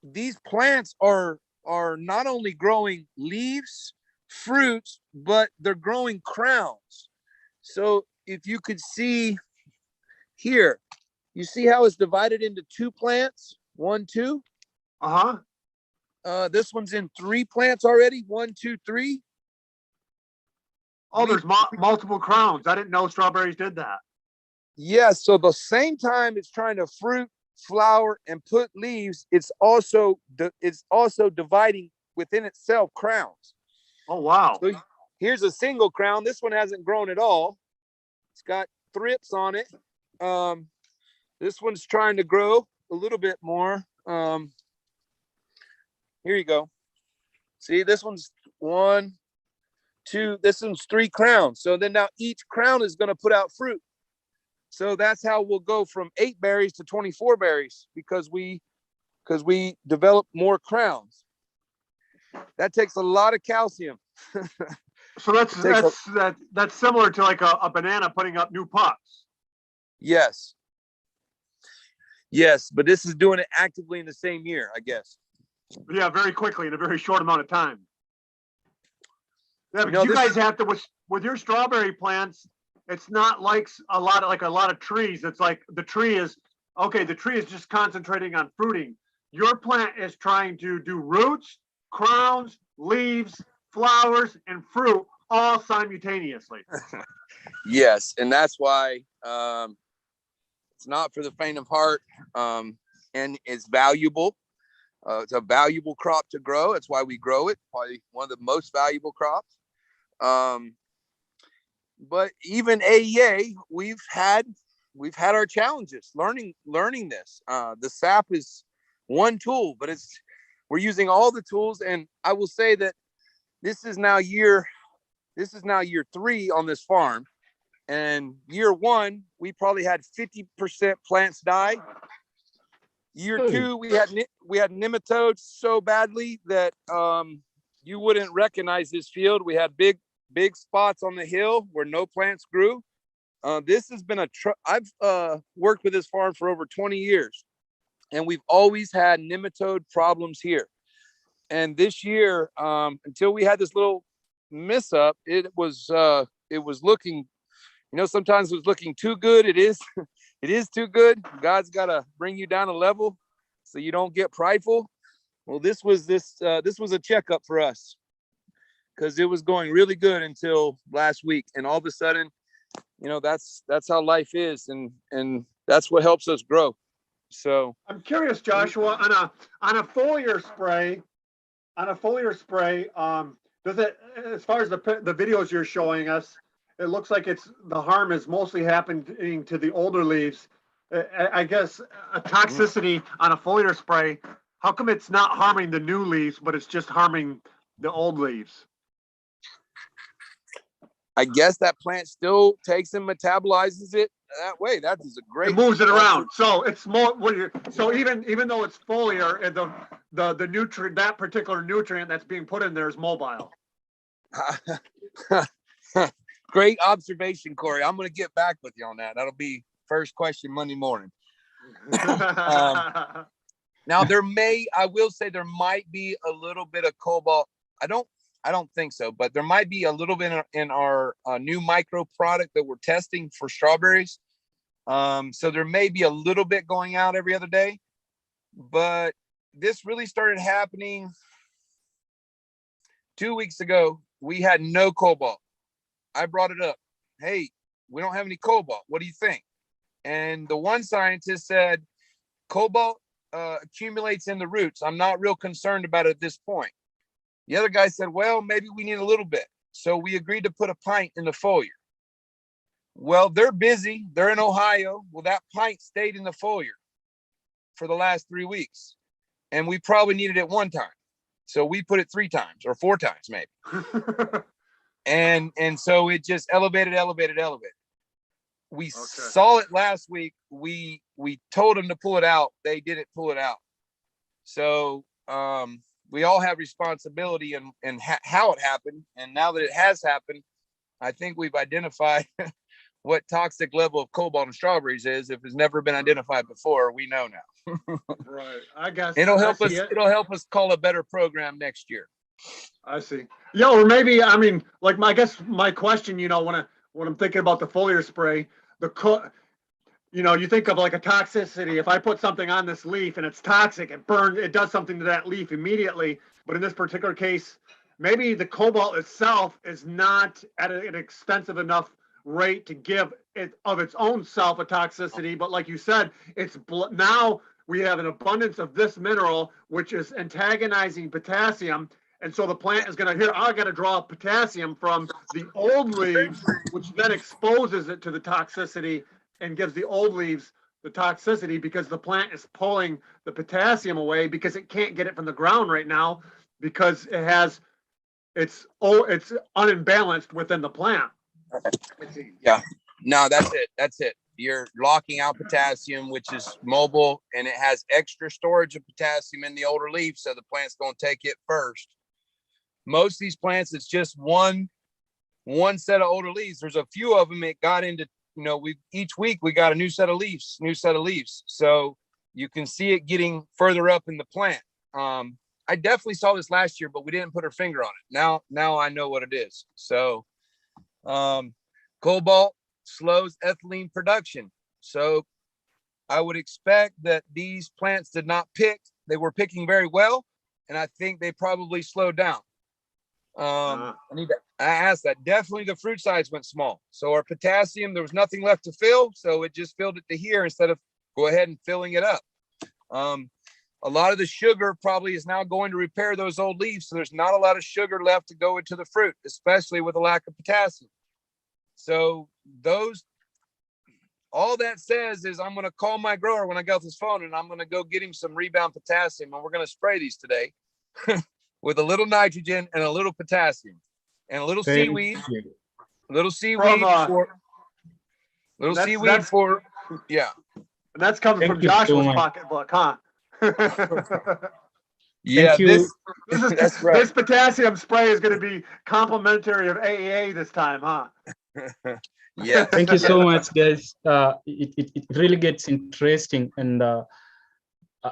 these plants are not only growing leaves, fruits, but they're growing crowns. So if you could see here, you see how it's divided into 2 plants, 1, 2. This one's in 3 plants already, 1, 2, 3. Oh, there's multiple crowns. I didn't know strawberries did that. Yes. So the same time it's trying to fruit, flower, and put leaves, it's also dividing within itself crowns. Oh, wow. So here's a single crown. This one hasn't grown at all. It's got thrips on it. This one's trying to grow a little bit more. Here you go. See, this one's 1, 2, this one's 3 crowns. So then now each crown is going to put out fruit. So that's how we'll go from 8 berries to 24 berries because we develop more crowns. That takes a lot of calcium. So that's similar to like a banana putting up new pods. Yes, but this is doing it actively in the same year, I guess. Yeah, very quickly in a very short amount of time. Yeah, because you guys have to with your strawberry plants. It's not like a lot of trees. It's like the tree is just concentrating on fruiting. Your plant is trying to do roots, crowns, leaves, flowers, and fruit all simultaneously. Yes, and that's why it's not for the faint of heart, and it's valuable. It's a valuable crop to grow. That's why we grow it. Probably one of the most valuable crops. But even AEA, we've had our challenges learning this. The SAP is one tool, but we're using all the tools. And I will say that this is now year 3 on this farm. And year 1, we probably had 50% plants die. Year 2, we had nematodes so badly that you wouldn't recognize this field. We had big spots on the hill where no plants grew. This has been I've worked with this farm for over 20 years, and we've always had nematode problems here. And this year, until we had this little miss up, it was looking, sometimes it was looking too good. It is too good. God's got to bring you down a level so you don't get prideful. Well, this was a checkup for us, because it was going really good until last week, and all of a sudden, that's how life is, and that's what helps us grow. So I'm curious, Joshua, on a foliar spray, does it, as far as the videos you're showing us, it looks like the harm is mostly happening to the older leaves. I guess a toxicity on a foliar spray, how come it's not harming the new leaves, but it's just harming the old leaves? I guess that plant still takes and metabolizes it that way. That is a great. It moves it around, so it's more. So even though it's foliar, and the nutrient, that particular nutrient that's being put in there is mobile. Great observation, Corey. I'm going to get back with you on that. That'll be first question Monday morning. Now I will say there might be a little bit of cobalt. I don't think so, but there might be a little bit in our new micro product that we're testing for strawberries. So there may be a little bit going out every other day, but this really started happening 2 weeks ago. We had no cobalt. I brought it up. Hey, we don't have any cobalt. What do you think? And the one scientist said, cobalt accumulates in the roots. I'm not real concerned about it at this point. The other guy said, well, maybe we need a little bit. So we agreed to put a pint in the foliar. Well, they're busy. They're in Ohio. Well, that pint stayed in the foliar for the last 3 weeks. And we probably needed it 1 time. So we put it 3 times or 4 times maybe. And so it just elevated. We saw it last week. We told them to pull it out. They didn't pull it out. So we all have responsibility in how it happened. And now that it has happened, I think we've identified what toxic level of cobalt in strawberries is. If it's never been identified before, we know now. Right. I guess It'll help I us. see it. It'll help us call a better program next year. I see. Yeah, or maybe, I mean, like I guess my question, you know, when I'm thinking about the foliar spray, you know, you think of like a toxicity. If I put something on this leaf and it's toxic, it burns, it does something to that leaf immediately. But in this particular case, maybe the cobalt itself is not at an expensive enough rate to give it of its own self a toxicity. But like you said, it's now we have an abundance of this mineral, which is antagonizing potassium. And so the plant is going to hear, oh, I got to draw potassium from the old leaves, which then exposes it to the toxicity and gives the old leaves the toxicity because the plant is pulling the potassium away because it can't get it from the ground right now because it's unimbalanced within the plant. Yeah, no, that's it. That's it. You're locking out potassium, which is mobile, and it has extra storage of potassium in the older leaf, so the plant's going to take it first. Most of these plants, it's just one set of older leaves. There's a few of them it got into, you know, each week we got a new set of leaves. So you can see it getting further up in the plant. I definitely saw this last year, but we didn't put our finger on it. Now I know what it is. So cobalt slows ethylene production. So I would expect that these plants did not pick. They were picking very well, and I think they probably slowed down. I asked that. Definitely the fruit size went small. So our potassium, there was nothing left to fill. So it just filled it to here instead of go ahead and filling it up. A lot of the sugar probably is now going to repair those old leaves. So there's not a lot of sugar left to go into the fruit, especially with a lack of potassium. So all that says is I'm going to call my grower when I get off this phone and I'm going to go get him some rebound potassium and we're going to spray these today. With a little nitrogen and a little potassium and a little seaweed, yeah. And that's coming from Joshua's pocketbook, huh? Yeah, that's right. This potassium spray is going to be complimentary of AAA this time, huh? Yeah. Thank you so much, guys. It really gets interesting, and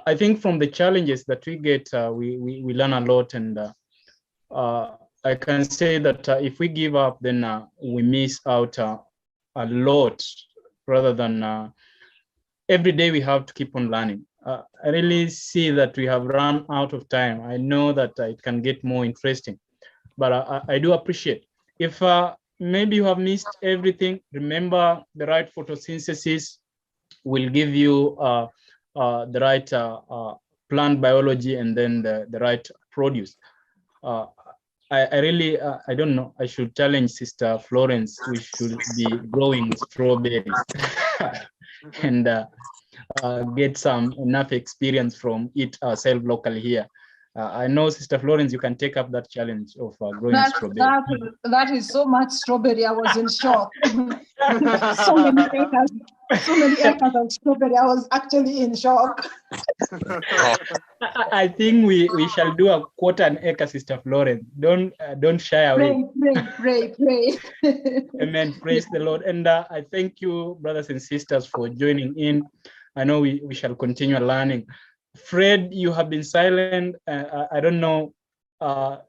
I think from the challenges that we get, we learn a lot, and I can say that if we give up, then we miss out a lot, rather than every day we have to keep on learning. I really see that we have run out of time. I know that it can get more interesting, but I do appreciate. If maybe you have missed everything, remember the right photosynthesis will give you the right plant biology and then the right produce. I really, I don't know, I should challenge Sister Florence. We should be growing strawberries and get some enough experience from it ourselves locally here. I know, Sister Florence, you can take up that challenge of growing strawberry. That is so much strawberry. I was in shock. so many acres of strawberry. I was actually in shock. I think we shall do a quarter an acre, Sister Florence. Don't shy away. Pray. Amen. Praise the Lord. And I thank you, brothers and sisters, for joining in. I know we shall continue learning. Fred, you have been silent. I don't know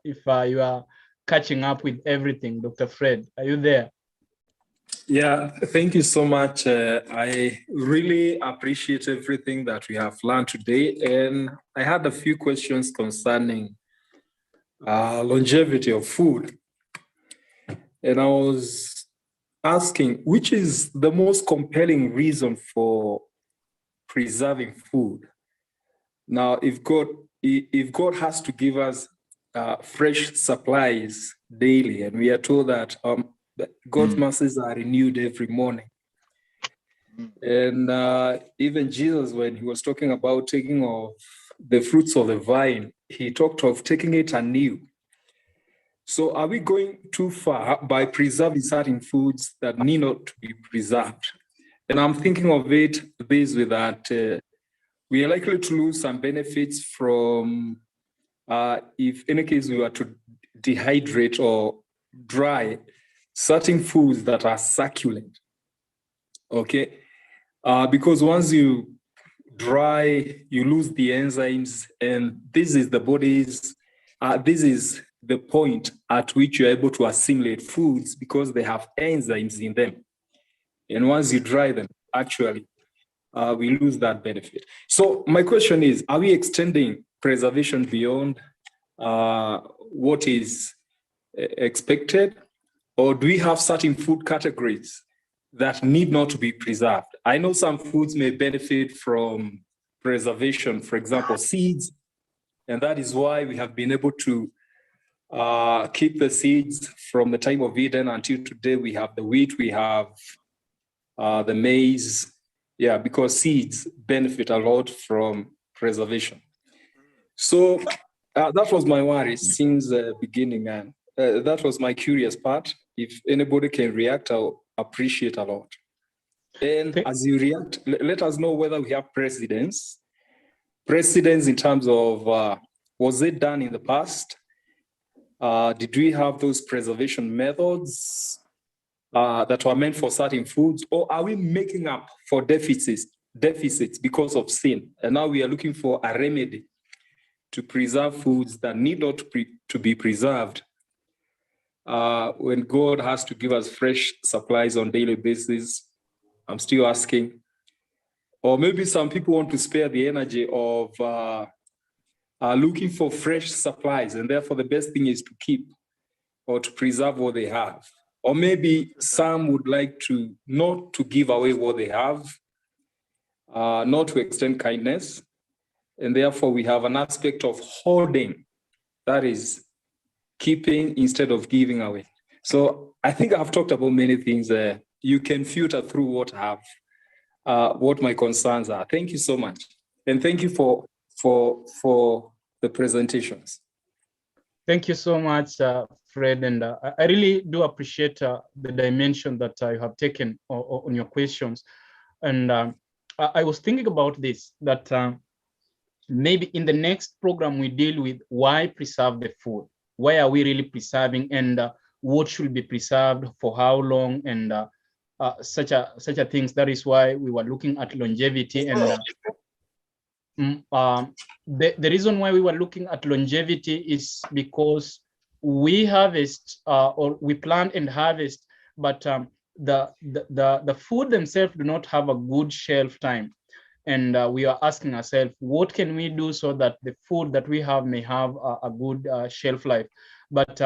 if you are catching up with everything. Dr. Fred, are you there? Yeah, thank you so much. I really appreciate everything that we have learned today. And I had a few questions concerning longevity of food. And I was asking, which is the most compelling reason for preserving food? Now, if God has to give us fresh supplies daily, and we are told that God's mercies are renewed every morning. And even Jesus, when he was talking about taking of the fruits of the vine, he talked of taking it anew. So are we going too far by preserving certain foods that need not to be preserved? And I'm thinking of it this way, that we are likely to lose some benefits from if in any case we were to dehydrate or dry certain foods that are succulent, okay? Because once you dry, you lose the enzymes, and this is the body's, this is the point at which you're able to assimilate foods because they have enzymes in them. And once you dry them, actually, we lose that benefit. So my question is, are we extending preservation beyond what is expected? Or do we have certain food categories that need not to be preserved? I know some foods may benefit from preservation, for example, seeds, and that is why we have been able to keep the seeds from the time of Eden until today. We have the wheat, we have the maize, yeah, because seeds benefit a lot from preservation. So that was my worry since the beginning, and that was my curious part. If anybody can react, I'll appreciate a lot. And as you react, let us know whether we have precedents in terms of, was it done in the past? Did we have those preservation methods that were meant for certain foods, or are we making up for deficits because of sin? And now we are looking for a remedy to preserve foods that need not to be preserved when God has to give us fresh supplies on a daily basis. I'm still asking. Or maybe some people want to spare the energy of looking for fresh supplies, and therefore the best thing is to keep or to preserve what they have. Or maybe some would like to not to give away what they have, not to extend kindness, and therefore we have an aspect of hoarding, that is keeping instead of giving away. So I think I've talked about many things. You can filter through what my concerns are. Thank you so much, and thank you for the presentations. Thank you so much, Fred, and I really do appreciate the dimension that you have taken on your questions. And I was thinking about this, that maybe in the next program we deal with why preserve the food. Why are we really preserving, and what should be preserved for how long, and such a things. That is why we were looking at longevity, and the reason why we were looking at longevity is because we harvest or we plant and harvest, but the food themselves do not have a good shelf time. And we are asking ourselves, what can we do so that the food that we have may have a good shelf life? But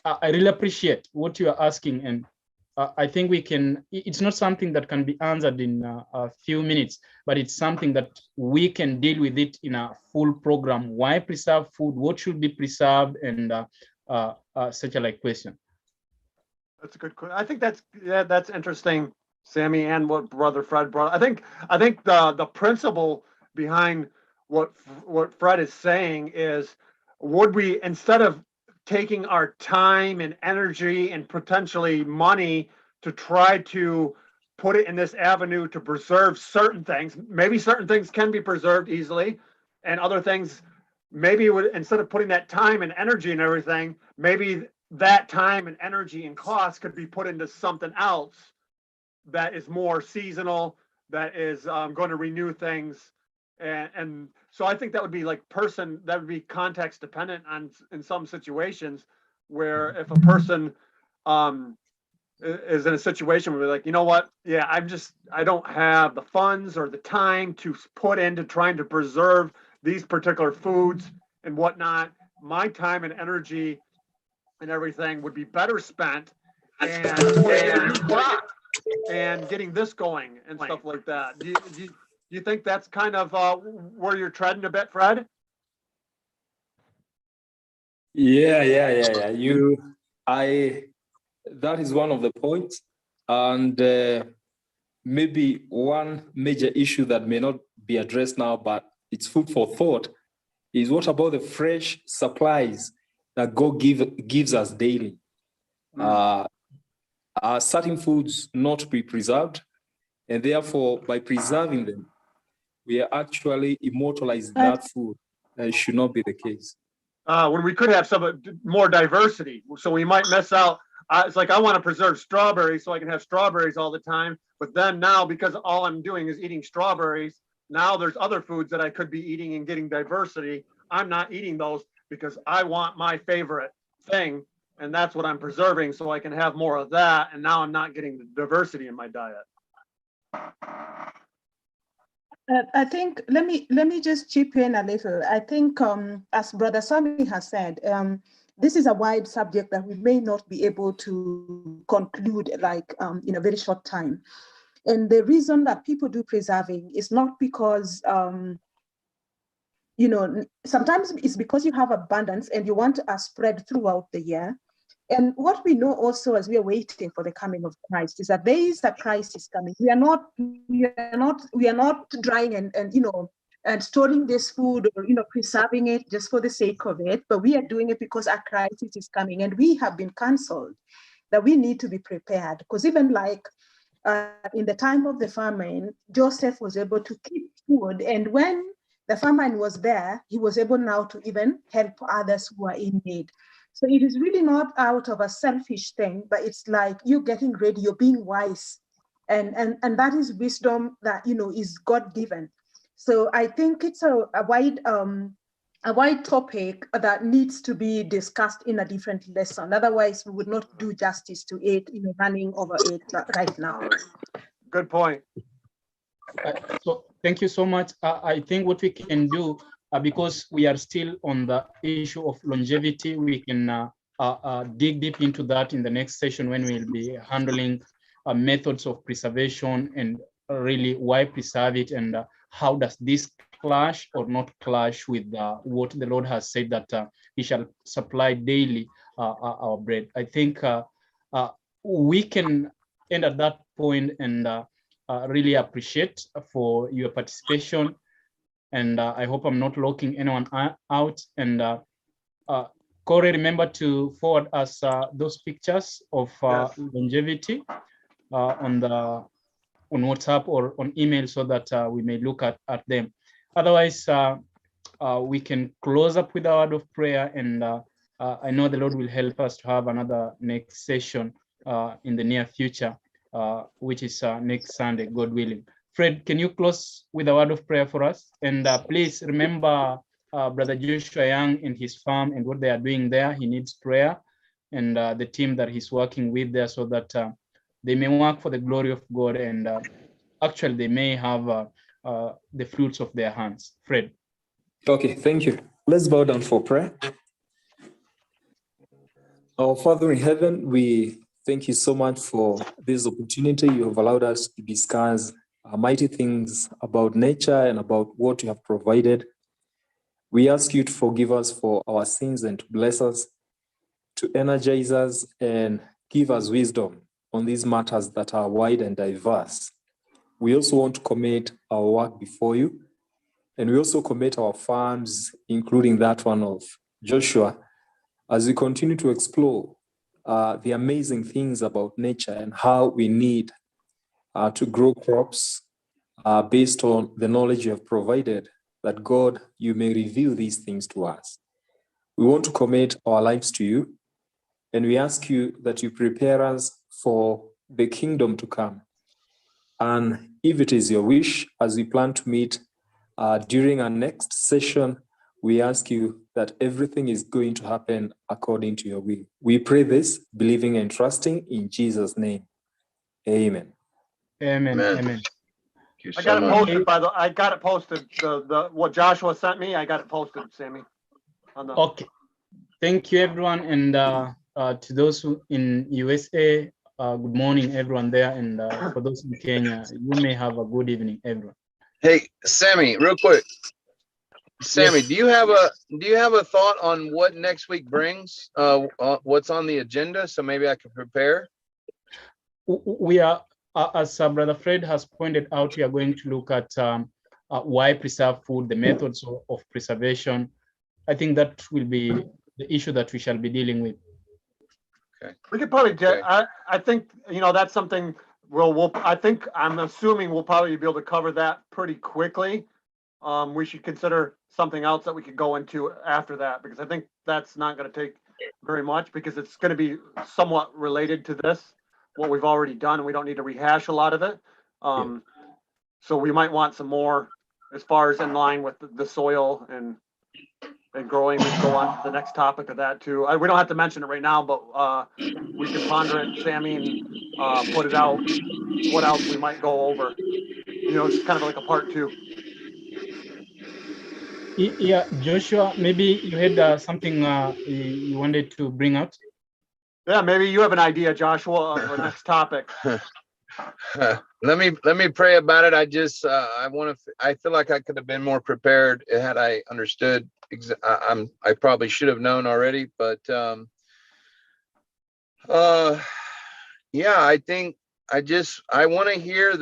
I really appreciate what you are asking, and I think we can, it's not something that can be answered in a few minutes, but it's something that we can deal with it in a full program. Why preserve food? What should be preserved? And such a like question. That's a good question. I think that's interesting, Sammy, and what Brother Fred brought. I think the principle behind what Fred is saying is, would we, instead of taking our time and energy and potentially money to try to put it in this avenue to preserve certain things, maybe certain things can be preserved easily, and other things maybe would, instead of putting that time and energy and everything, maybe that time and energy and cost could be put into something else that is more seasonal, that is going to renew things. And so I think that would be like that would be context dependent on, in some situations, where if a person is in a situation where they're like, you know what, yeah, I don't have the funds or the time to put into trying to preserve these particular foods and whatnot. My time and energy and everything would be better spent and getting this going and stuff like that. Do you think that's kind of where you're treading a bit, Fred? Yeah. That is one of the points. And maybe one major issue that may not be addressed now, but it's food for thought, is what about the fresh supplies that God gives us daily? Are certain foods not to be preserved? And therefore, by preserving them, we are actually immortalizing that food. It should not be the case. when we could have some more diversity. So we might miss out. It's like I want to preserve strawberries so I can have strawberries all the time. But then now, because all I'm doing is eating strawberries, now there's other foods that I could be eating and getting diversity. I'm not eating those because I want my favorite thing. And that's what I'm preserving so I can have more of that. And now I'm not getting the diversity in my diet. I think let me just chip in a little. I think as Brother Sami has said, this is a wide subject that we may not be able to conclude like in a very short time. And the reason that people do preserving is not because you know, sometimes it's because you have abundance and you want a spread throughout the year. And what we know also as we are waiting for the coming of Christ is that there is a crisis coming. We are not drying and you know and storing this food or you know preserving it just for the sake of it, but we are doing it because a crisis is coming and we have been counseled that we need to be prepared. Because even like in the time of the famine, Joseph was able to keep food, and when the famine was there, he was able now to even help others who are in need. So it is really not out of a selfish thing, but it's like you're getting ready, you're being wise. And that is wisdom that, you know, is God-given. So I think it's a wide topic that needs to be discussed in a different lesson. Otherwise, we would not do justice to it, you know, running over it right now. Good point. So thank you so much. I think what we can do, because we are still on the issue of longevity, we can dig deep into that in the next session when we'll be handling methods of preservation and really why preserve it and how does this clash or not clash with what the Lord has said that he shall supply daily our bread. I think we can end at that point and really appreciate for your participation. And I hope I'm not locking anyone out. And Corey, remember to forward us those pictures of Yes. longevity on WhatsApp or on email so that we may look at them. Otherwise, we can close up with a word of prayer, and I know the Lord will help us to have another next session in the near future, which is next Sunday, God willing. Fred, can you close with a word of prayer for us? And please remember Brother Joshua Young and his farm and what they are doing there. He needs prayer, and the team that he's working with there, so that they may work for the glory of God, and actually they may have the fruits of their hands. Fred. Okay, thank you. Let's bow down for prayer. Our Father in heaven, we thank you so much for this opportunity you have allowed us to discuss mighty things about nature and about what you have provided. We ask you to forgive us for our sins and to bless us, to energize us and give us wisdom on these matters that are wide and diverse. We also want to commit our work before you, and we also commit our farms, including that one of Joshua, as we continue to explore the amazing things about nature and how we need to grow crops based on the knowledge you have provided, that God, you may reveal these things to us. We want to commit our lives to you, and we ask you that you prepare us for the kingdom to come. And if it is your wish, as we plan to meet during our next session, we ask you that everything is going to happen according to your will. We pray this, believing and trusting in Jesus' name. Amen. Amen. Amen. Amen. Thank you I so got it much. posted I got it posted. The what Joshua sent me, I got it posted, Sammy. On the, Okay. Thank you, everyone. And to those who in USA, good morning, everyone there. And for those in Kenya, you may have a good evening, everyone. Hey, Sammy, real quick. Sammy, Yes. do you have a thought on what next week brings? What's on the agenda, so maybe I can prepare? We are, as Brother Fred has pointed out, we are going to look at why preserve food, the methods of preservation. I think that will be the issue that we shall be dealing with. Okay. we could probably Okay. I think, you know, that's something I'm assuming we'll probably be able to cover that pretty quickly. we should consider something else that we could go into after that, because I think that's not going to take very much, because it's going to be somewhat related to this, what we've already done, and we don't need to rehash a lot of it. So we might want some more as far as in line with the soil and growing. We can go on to the next topic of that too. We don't have to mention it right now, but we can ponder it, Sammy, and put it out. What else we might go over? You know, it's kind of like a part 2. Yeah, Joshua, maybe you had something you wanted to bring out. Yeah, maybe you have an idea, Joshua, of the next topic. Let me pray about it. I feel like I could have been more prepared had I understood. I probably should have known already, but yeah, I think I want to hear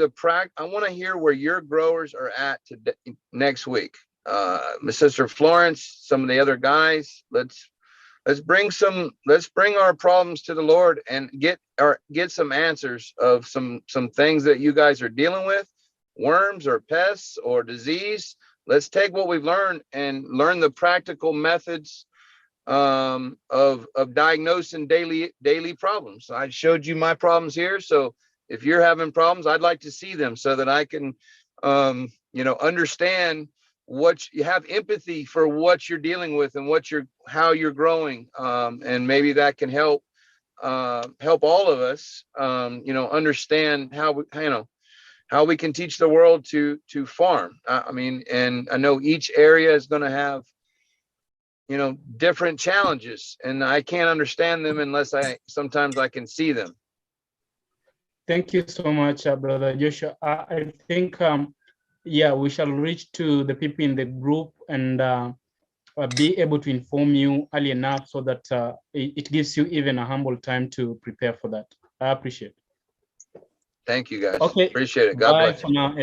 I want to hear where your growers are at today, next week. My sister Florence, some of the other guys, let's bring our problems to the Lord and get some answers of some things that you guys are dealing with, worms or pests or disease. Let's take what we've learned and learn the practical methods of diagnosing daily problems. I showed you my problems here, so if you're having problems, I'd like to see them so that I can understand what you have, empathy for what you're dealing with and how you're growing, and maybe that can help all of us understand how we can teach the world to farm. And I know each area is going to have different challenges, and I can't understand them unless sometimes I can see them. Thank you so much, Brother Joshua. I think yeah, we shall reach to the people in the group and be able to inform you early enough so that it gives you even a humble time to prepare for that. I appreciate it. Thank you, guys. Okay. Appreciate it. God bless you. Bye for now, everyone.